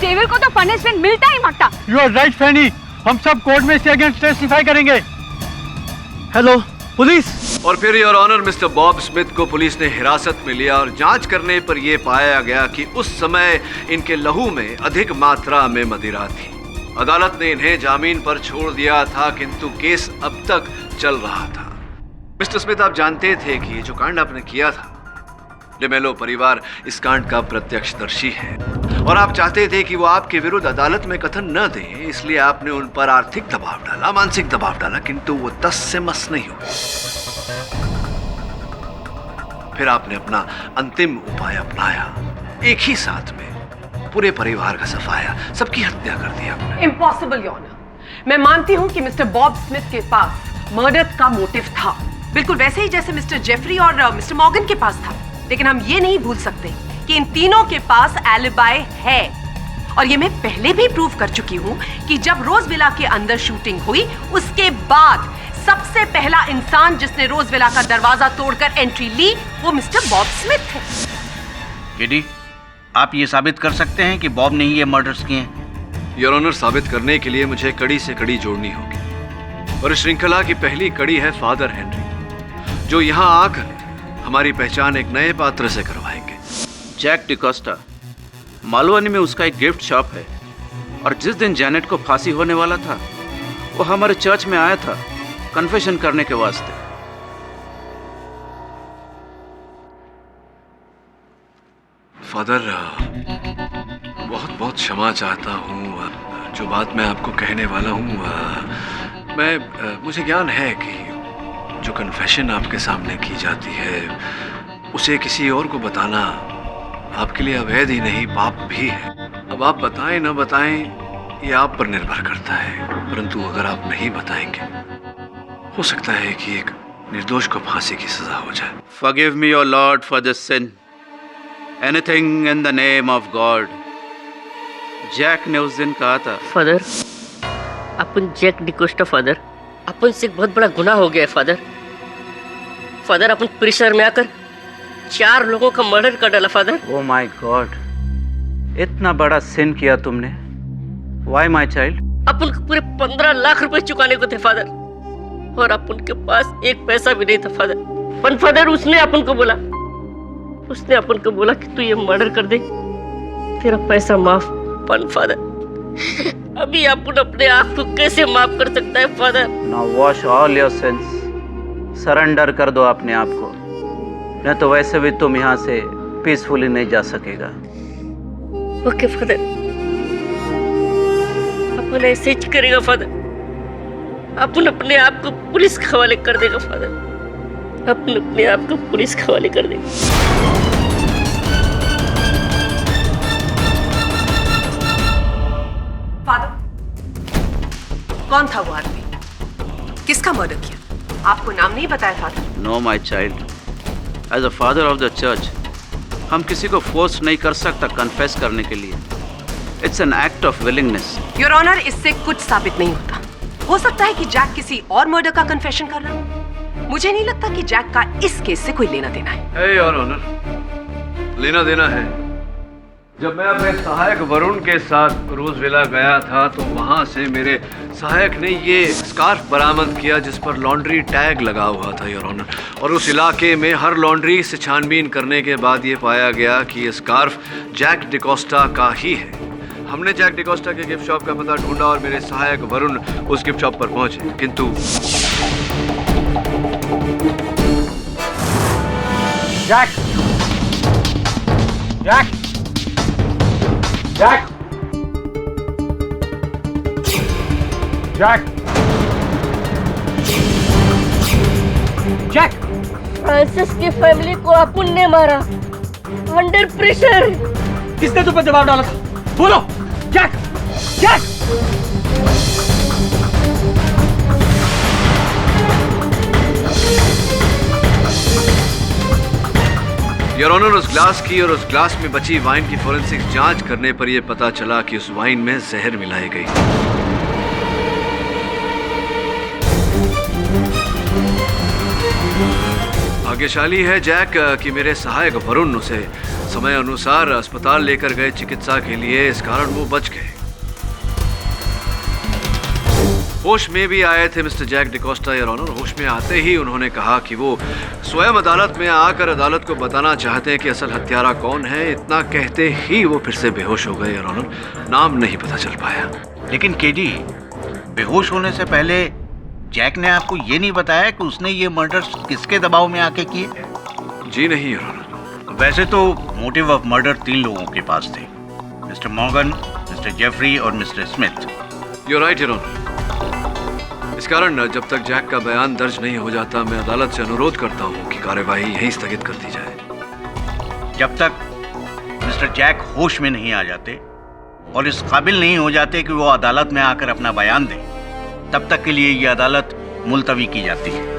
Devil को तो पनिशमेंट मिलता ही मांगता। यू आर राइट फैनी, हम सब कोर्ट में इसके अगेंस्ट टेस्टिफाई करेंगे। Hello police. और फिर your honour, mister Bob Smith को पुलिस ने हिरासत में लिया और जांच करने पर यह पाया गया कि उस समय इनके लहू में अधिक मात्रा में मदिरा थी। अदालत ने इन्हें जामीन पर छोड़ दिया था, किंतु केस अब तक चल रहा था। मिस्टर स्मिथ, आप जानते थे कि जो कांड आपने किया था, डिमेलो परिवार इस कांड का प्रत्यक्षदर्शी है और आप चाहते थे कि वो आपके विरुद्ध अदालत में कथन न दें, इसलिए आपने उन पर आर्थिक दबाव डाला, मानसिक दबाव डाला, किंतु वो तस से मस नहीं हुए। फिर आपने अपना अंतिम उपाय अपनाया, एक ही साथ में पूरे परिवार का सफाया, सबकी हत्या कर दी आपने। Impossible your honour. मैं मानती हूं कि मिस्टर बॉब स्मिथ के पास मर्डर का मोटिव था, बिल्कुल वैसे ही जैसे मिस्टर जेफरी और मिस्टर मॉर्गन के पास था। लेकिन हम ये नहीं भूल सकते कि इन तीनों के पास एलिबाई है, और ये मैं पहले भी प्रूव कर चुकी हूं कि जब रोजविला के अंदर शूटिंग हुई, उसके बाद सबसे पहला इंसान जिसने रोजविला का दरवाजा तोड़कर एंट्री ली, वो मिस्टर बॉब स्मिथ है। केडी, आप ये साबित कर सकते हैं कि बॉब ने ही ये मर्डर्स किए हैं? योर ऑनर, साबित करने के लिए मुझे कड़ी से कड़ी जोड़नी होगी, और इस श्रृंखला की पहली कड़ी है फादर हेनरी, जो यहाँ आकर हमारी पहचान एक नए पात्र से करवाएंगे। जैक डिकोस्टा, मालवनी में उसका एक गिफ्ट शॉप है, और जिस दिन जैनेट को फांसी होने वाला था, वो हमारे चर्च में आया था कन्फेशन करने के वास्ते। फादर, बहुत बहुत क्षमा चाहता हूँ, जो बात मैं आपको कहने वाला हूँ, मुझे ज्ञान है कि जो कन्फेशन आपके सामने की जाती है, उसे किसी और को बताना आपके लिए अवैध ही नहीं, पाप भी है। अब आप बताएं ना बताएं, ये आप पर निर्भर करता है, परंतु अगर आप नहीं बताएंगे, हो सकता है कि एक निर्दोष को फांसी की सजा हो जाए। Forgive me, O Lord, for this sin. Anything in the name of God. Jack ने उस दिन कहा था, फादर, अपन जैक डिकोस्टा फादर, अपन से एक बहुत बड़ा गुनाह हो गया है फादर। फादर अपन प्रेशर में आकर 4 लोगों का मर्डर कर डाला फादर। ओह माय गॉड, इतना बड़ा सिन किया तुमने। Why my child? अपन को पूरे 15 लाख रुपए चुकाने को थे फादर, और अपन के पास एक पैसा भी नहीं था फादर। पर फादर उसने अपन को बोला कि तू ये मर्डर कर दे, तेरा पैसा माफ। पर फादर अभी अपन अपने आप को कैसे माफ कर सकता है father? Now wash all your sins, surrender कर दो अपने आप को, नहीं तो वैसे भी तुम यहाँ से पीसफुली नहीं जा सकेगा। ओके फादर, अपन ऐसे ही करेगा फादर। अपन अपने आप को पुलिस के हवाले कर देगा फादर, अपन अपने आप को पुलिस के हवाले कर देगा। फादर, कौन था वो आदमी? किसका मर्डर किया? आपको नाम नहीं बताया father? No my child, as a father of the church हम किसी को फोर्स नहीं कर सकता कन्फेस करने के लिए। It's an act of willingness. Your honour, इससे कुछ साबित नहीं होता। हो सकता है कि जैक किसी और मर्डर का कन्फेशन कर रहा हो। मुझे नहीं लगता कि जैक का इस केस से कोई लेना देना है। योर ऑनर, लेना देना है। जब मैं अपने सहायक वरुण के साथ रोजविला गया था तो वहां से मेरे सहायक ने ये स्कार्फ बरामद किया जिस पर लॉन्ड्री टैग लगा हुआ था योर ऑनर, और उस इलाके में हर लॉन्ड्री से छानबीन करने के बाद ये पाया गया कि ये स्कार्फ जैक डिकोस्टा का ही है। हमने जैक डिकोस्टा के गिफ्ट शॉप का पता ढूंढा और मेरे सहायक वरुण उस गिफ्ट शॉप पर पहुंचे, किंतु Jack Jack Jack Jack Jack Francis की फैमिली को अपन ने मारा अंडर प्रेशर। किसने तुम पर दबाव डाला था? बोलो जैक जैक। योर ऑनर, उस ग्लास की और उस ग्लास में बची वाइन की फोरेंसिक जांच करने पर यह पता चला कि उस वाइन में जहर मिलाई गई। भाग्यशाली है जैक कि मेरे सहायक वरुण उसे समय अनुसार अस्पताल लेकर गए चिकित्सा के लिए, इस कारण वो बच गए। होश में भी आए थे mister Jack D'Costa your honour. होश में आते ही उन्होंने कहा कि वो स्वयं अदालत में आकर अदालत को बताना चाहते हैं कि असल हत्यारा कौन है। इतना कहते ही वो फिर से बेहोश हो गए योर ऑनर। नाम नहीं पता चल पाया। लेकिन केडी, बेहोश होने से पहले जैक ने आपको ये नहीं बताया कि उसने ये मर्डर किसके दबाव में आके किए? जी नहीं योर ऑनर। वैसे तो मोटिव ऑफ मर्डर 3 लोगों के पास थे, मिस्टर मॉर्गन, मिस्टर जेफरी और mister Smith. You right your honour. इस कारण जब तक जैक का बयान दर्ज नहीं हो जाता मैं अदालत से अनुरोध करता हूं कि कार्यवाही यहीं स्थगित कर दी जाए। जब तक मिस्टर जैक होश में नहीं आ जाते और इस काबिल नहीं हो जाते कि वो अदालत में आकर अपना बयान दें, तब तक के लिए ये अदालत मुलतवी की जाती है।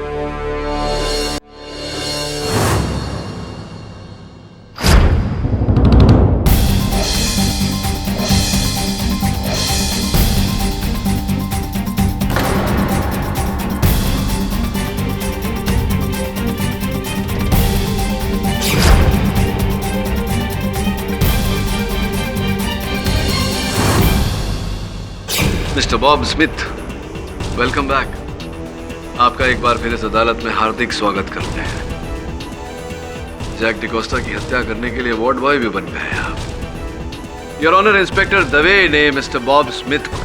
Mister Bob Smith, welcome back. आपका एक बार फिर इस अदालत में हार्दिक स्वागत करते हैं। जैक डिकोस्टा की हत्या करने के लिए वार्ड बॉय भी बन गए आप। योर ऑनर, इंस्पेक्टर दवे ने मिस्टर बॉब स्मिथ को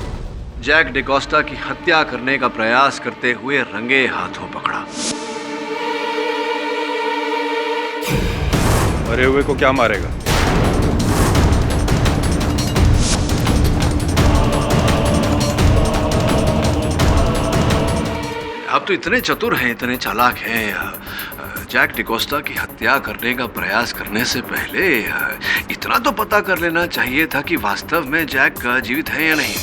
जैक डिकोस्टा की हत्या करने का प्रयास करते हुए रंगे हाथों पकड़ा। मरे हुए को क्या मारेगा? आप तो इतने चतुर हैं, इतने चालाक हैं। जैक डिकोस्टा की हत्या करने का प्रयास करने से पहले इतना तो पता कर लेना चाहिए था कि वास्तव में जैक जीवित है या नहीं।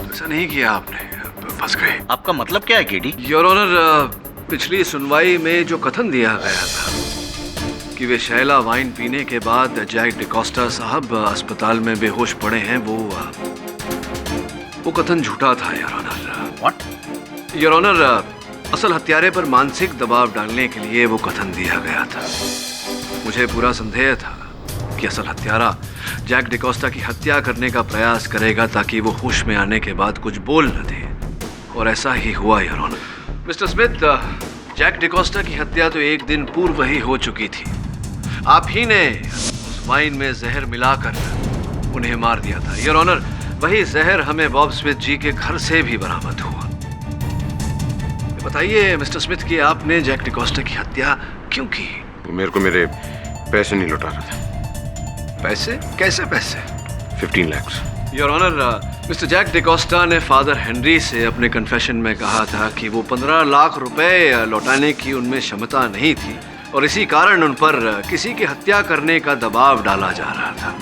ऐसा नहीं किया आपने, फंस गए। आपका मतलब क्या है केडी? योर ऑनर, पिछली सुनवाई में जो कथन दिया गया था कि वे शैला वाइन पीने के बाद जैक डिकोस्टा साहब अस्पताल में बेहोश पड़े हैं, वो कथन झूठा था your honour. What? Your honour, असल हत्यारे पर मानसिक दबाव डालने के लिए वो कथन दिया गया था। मुझे पूरा संदेह था कि असल हत्यारा जैक डिकोस्टा की हत्या करने का प्रयास करेगा ताकि वो होश में आने के बाद कुछ बोल न दे, और ऐसा ही हुआ your honour. Mister Smith, Jack D'Costa की हत्या तो एक दिन पूर्व ही हो चुकी थी। आप ही ने उस वाइन में जहर मिलाकर उन्हें मार दिया था योर ऑनर। वही जहर हमें बॉब स्मिथ जी के घर से भी बरामद हुआ। बताइए मिस्टर स्मिथ कि आपने जैक डिकोस्टा की हत्या क्यों की? मेरे को मेरे पैसे नहीं लौटा रहा था। पैसे? कैसे पैसे? 15 lakh. Your honour, mister Jack D'Costa ने फादर हेनरी से अपने कन्फेशन में कहा था कि वो 15 लाख रुपए लौटाने की उनमें क्षमता नहीं थी और इसी कारण उन पर किसी की हत्या करने का दबाव डाला जा रहा था।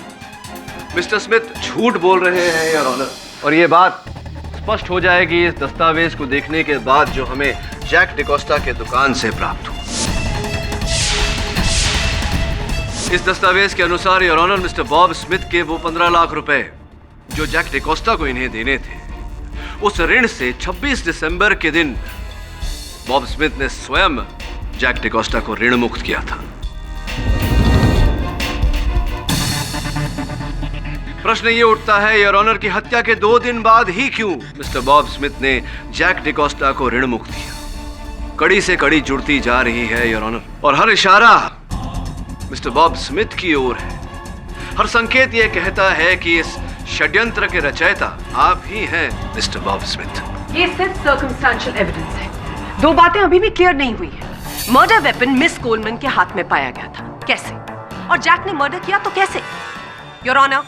मिस्टर स्मिथ झूठ बोल रहे हैं योर ऑनर, और ये बात स्पष्ट हो जाएगी इस दस्तावेज को देखने के बाद जो हमें जैक डिकोस्टा के दुकान से प्राप्त हुआ। इस दस्तावेज के अनुसार your honour, mister Bob Smith के वो 15 लाख रुपए जो जैक डिकोस्टा को इन्हें देने थे, उस ऋण से 26 दिसंबर के दिन बॉब स्मिथ ने स्वयं जैक डिकोस्टा को ऋण मुक्त किया था। प्रश्न ये उठता है योर ऑनर की हत्या के 2 दिन बाद ही क्यों मिस्टर बॉब स्मिथ ने जैक डिकोस्टा को ऋण मुक्त किया? कड़ी से कड़ी जुड़ती जा रही है योर ऑनर, और हर इशारा मिस्टर बॉब स्मिथ की ओर है। हर संकेत यह कहता है कि इस षड्यंत्र के रचयिता आप ही हैं मिस्टर बॉब स्मिथ। ये सिर्फ सर्कमस्टेंशियल एविडेंस है। 2 बातें अभी भी क्लियर नहीं हुई है। मर्डर वेपन मिस कोलमैन के हाथ में पाया गया था, कैसे? और जैक ने मर्डर किया तो कैसे? योर ऑनर,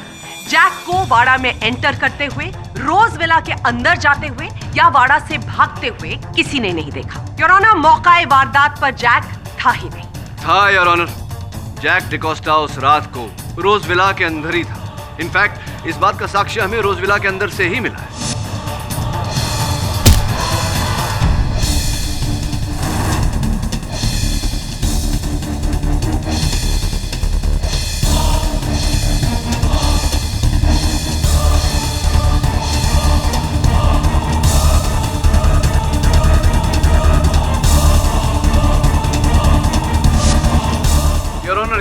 जैक को वाड़ा में एंटर करते हुए, रोज विला के अंदर जाते हुए या वाड़ा से भागते हुए किसी ने नहीं देखा। योर ऑनर, मौकाए वारदात पर जैक था ही नहीं। था योर ऑनर। जैक डिकोस्टा उस रात को रोज विला के अंदर ही था। इनफैक्ट इस बात का साक्ष्य हमें रोज विला के अंदर से ही मिला है।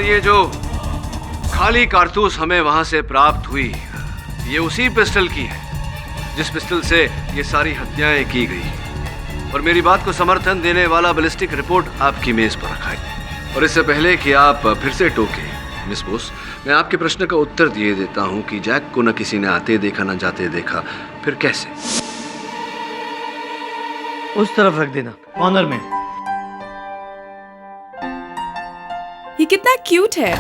ये जो खाली कारतूस हमें वहां से प्राप्त हुई, ये उसी पिस्टल की है जिस पिस्टल से ये सारी हत्याएं की गई। और मेरी बात को समर्थन देने वाला बैलिस्टिक रिपोर्ट आपकी मेज पर रखा है। और इससे पहले कि आप फिर से टोके मिस बोस, मैं आपके प्रश्न का उत्तर दिए देता हूं कि जैक को न किसी ने आते देखा न जाते देखा, फिर कैसे? उस तरफ रख देना, कॉर्नर में। ये कितना क्यूट है।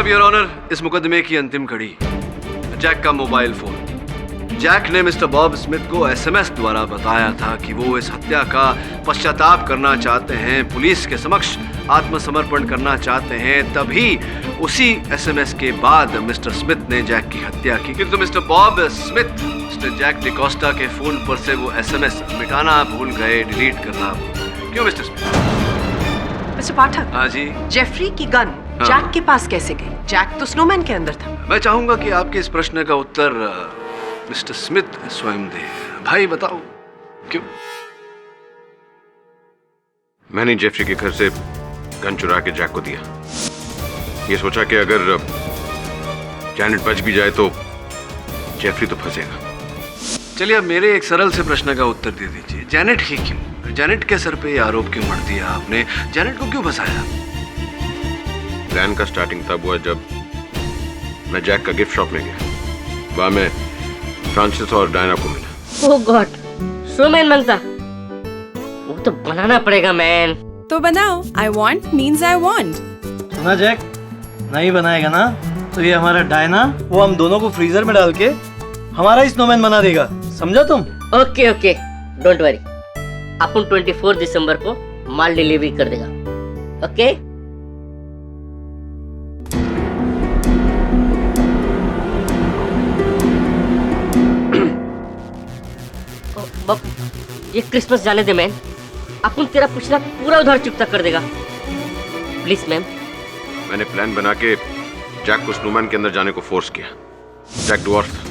योर ऑनर, इस मुकदमे की अंतिम कड़ी, जैक का मोबाइल फोन। जैक ने मिस्टर बॉब स्मिथ को एसएमएस द्वारा बताया था कि वो इस हत्या का पश्चाताप करना चाहते हैं, पुलिस के समक्ष आत्मसमर्पण करना चाहते हैं। तभी उसी एसएमएस के बाद मिस्टर स्मिथ ने जैक की हत्या की। किंतु mister Bob Smith mister Jack D'Costa के फोन पर से वो एसएमएस मिटाना भूल गए, डिलीट करना। क्यों मिस्टर स्मिथ? मिस्टर पाठक। हाँ जी। जेफरी की गन जैक के पास कैसे गई? जैक तो स्नोमैन के अंदर था। मैं चाहूंगा कि आपके इस प्रश्न का उत्तर मिस्टर स्मिथ स्वयं दे। भाई बताओ क्यों? मैंने जेफरी के घर से गन चुरा के जैक को दिया। ये सोचा कि अगर जैनेट बच भी जाए तो जेफरी तो फंसेगा। चलिए अब मेरे एक सरल से प्रश्न का उत्तर दे दीजिए, जैनेट ही क्यों? जैनेट के सर पे ये आरोप क्यों मढ़ दिया आपने? जैनेट को क्यों फंसाया? प्लान का स्टार्टिंग तब हुआ जब मैं जैक का गिफ्ट शॉप में गया। वहां मैं फ्रांसिस और डायना को मिला। ओह गॉड, स्नोमैन बनता? वो तो बनाना पड़ेगा मैन। तो बनाओ। I want means I want। सुना जैक, नहीं बनाएगा ना तो ये हमारा डायना वो हम दोनों को फ्रीजर में डाल के हमारा ही स्नोमैन बना देगा, समझा तुम? Okay okay, don't worry. अपन 24 दिसंबर को माल डिलीवरी कर देगा। ओके? ये क्रिसमस जाने दे मैन, अपन तेरा पिछला पूरा उधार चुकता कर देगा। Please ma'am. मैंने प्लान बना के जैक को स्नोमैन के अंदर जाने को फोर्स किया। जैक डवार्फ था,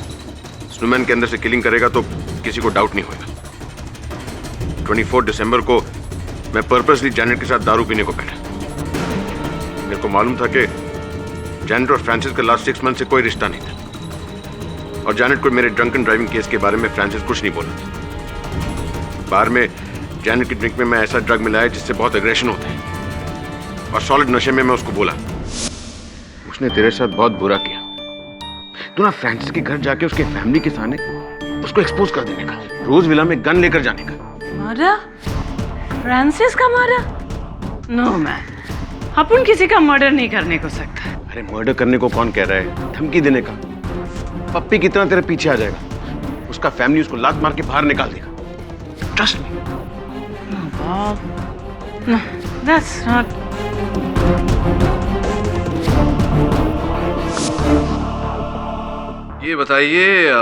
स्नोमैन के अंदर से किलिंग करेगा तो किसी को डाउट नहीं होगा। 24 दिसंबर को मैं पर्पसली जैनेट के साथ दारू पीने को बैठा। मेरे को मालूम था कि जैनेट और फ्रांसिस का लास्ट 6 मंथ से कोई रिश्ता नहीं था, और जैनेट को मेरे ड्रंकन ड्राइविंग केस के बारे में फ्रांसिस कुछ नहीं बोला था। बार में जैनेट की ड्रिंक में मैं ऐसा ड्रग मिलाया जिससे बहुत एग्रेशन होता है, और सॉलिड नशे में मैं उसको बोला, उसने तेरे साथ बहुत बुरा किया। तू ना फ्रांसिस के घर जाके उसके फैमिली के सामने उसको एक्सपोज कर देने का, रोज विला में गन लेकर जाने का। मारा? फ्रांसिस का मारा? नो मैन, अपन किसी का मर्डर नहीं करने को सकता। अरे मर्डर करने को कौन कह रहा है? धमकी देने का। पप्पी की तरह तेरे पीछे आ जाएगा, उसका फैमिली उसको लात मार के बाहर निकाल देगा। Trust me. No, that's not. ये बताइए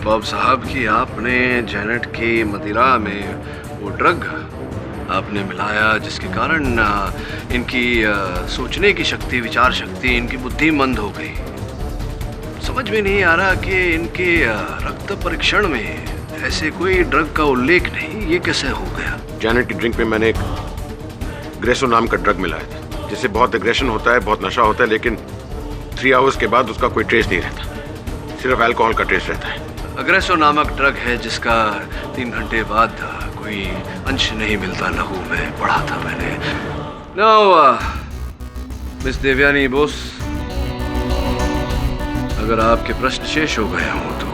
बॉब साहब कि आपने जैनेट की मदिरा में वो ड्रग आपने मिलाया जिसके कारण इनकी सोचने की शक्ति, विचार शक्ति, इनकी बुद्धि मंद हो गई। समझ में नहीं आ रहा कि इनके रक्त परीक्षण में ऐसे कोई ड्रग का उल्लेख नहीं, ये कैसे हो गया? जैनेट की ड्रिंक में मैंने एक ग्रेसो नाम का ड्रग मिलाया था, जिससे बहुत एग्रेशन होता है, बहुत नशा होता है, लेकिन 3 आवर्स के बाद उसका कोई ट्रेस नहीं रहता, सिर्फ अल्कोहल का ट्रेस रहता है। अग्रेसो नामक ड्रग है जिसका 3 घंटे बाद कोई अंश नहीं मिलता लहू में, पढ़ा था मैंने। नाउ मिस देवयानी बोस, अगर आपके प्रश्न शेष हो गए हों तो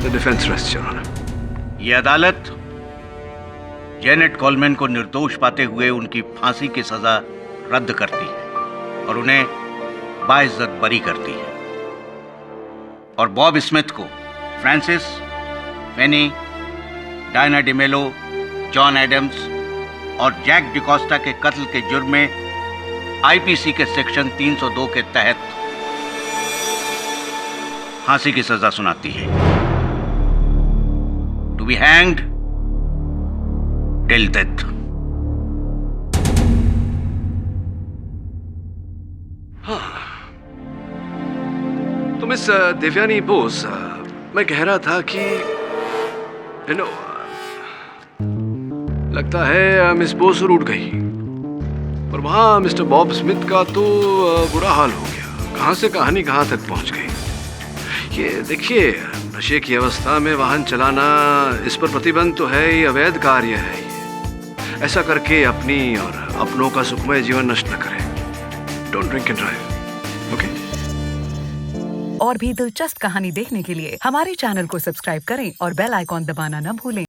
the defence rest your honour. ये अदालत जेनेट कोलमैन को निर्दोष पाते हुए उनकी फांसी की सजा रद्द करती है और उन्हें बाइज्जत बरी करती है, और बॉब स्मिथ को फ्रांसिस, फेनी, डायना डिमेलो, जॉन एडम्स और जैक डिकोस्टा के कत्ल के जुर्म में आईपीसी के सेक्शन 302 के तहत फांसी की सजा सुनाती है, to be hanged till death. तो मिस देवयानी बोस, मैं कह रहा था कि लगता है मिस बोस रूठ गई, और वहां मिस्टर बॉब स्मिथ का तो बुरा हाल हो गया। कहां से कहानी कहां तक पहुंच गई। ये देखिए, नशे की अवस्था में वाहन चलाना, इस पर प्रतिबंध तो है, ये अवैध कार्य है। ये ऐसा करके अपनी और अपनों का सुखमय जीवन नष्ट न करें। Don't drink and drive, okay? और भी दिलचस्प कहानी देखने के लिए हमारे चैनल को सब्सक्राइब करें और बेल आइकॉन दबाना न भूलें।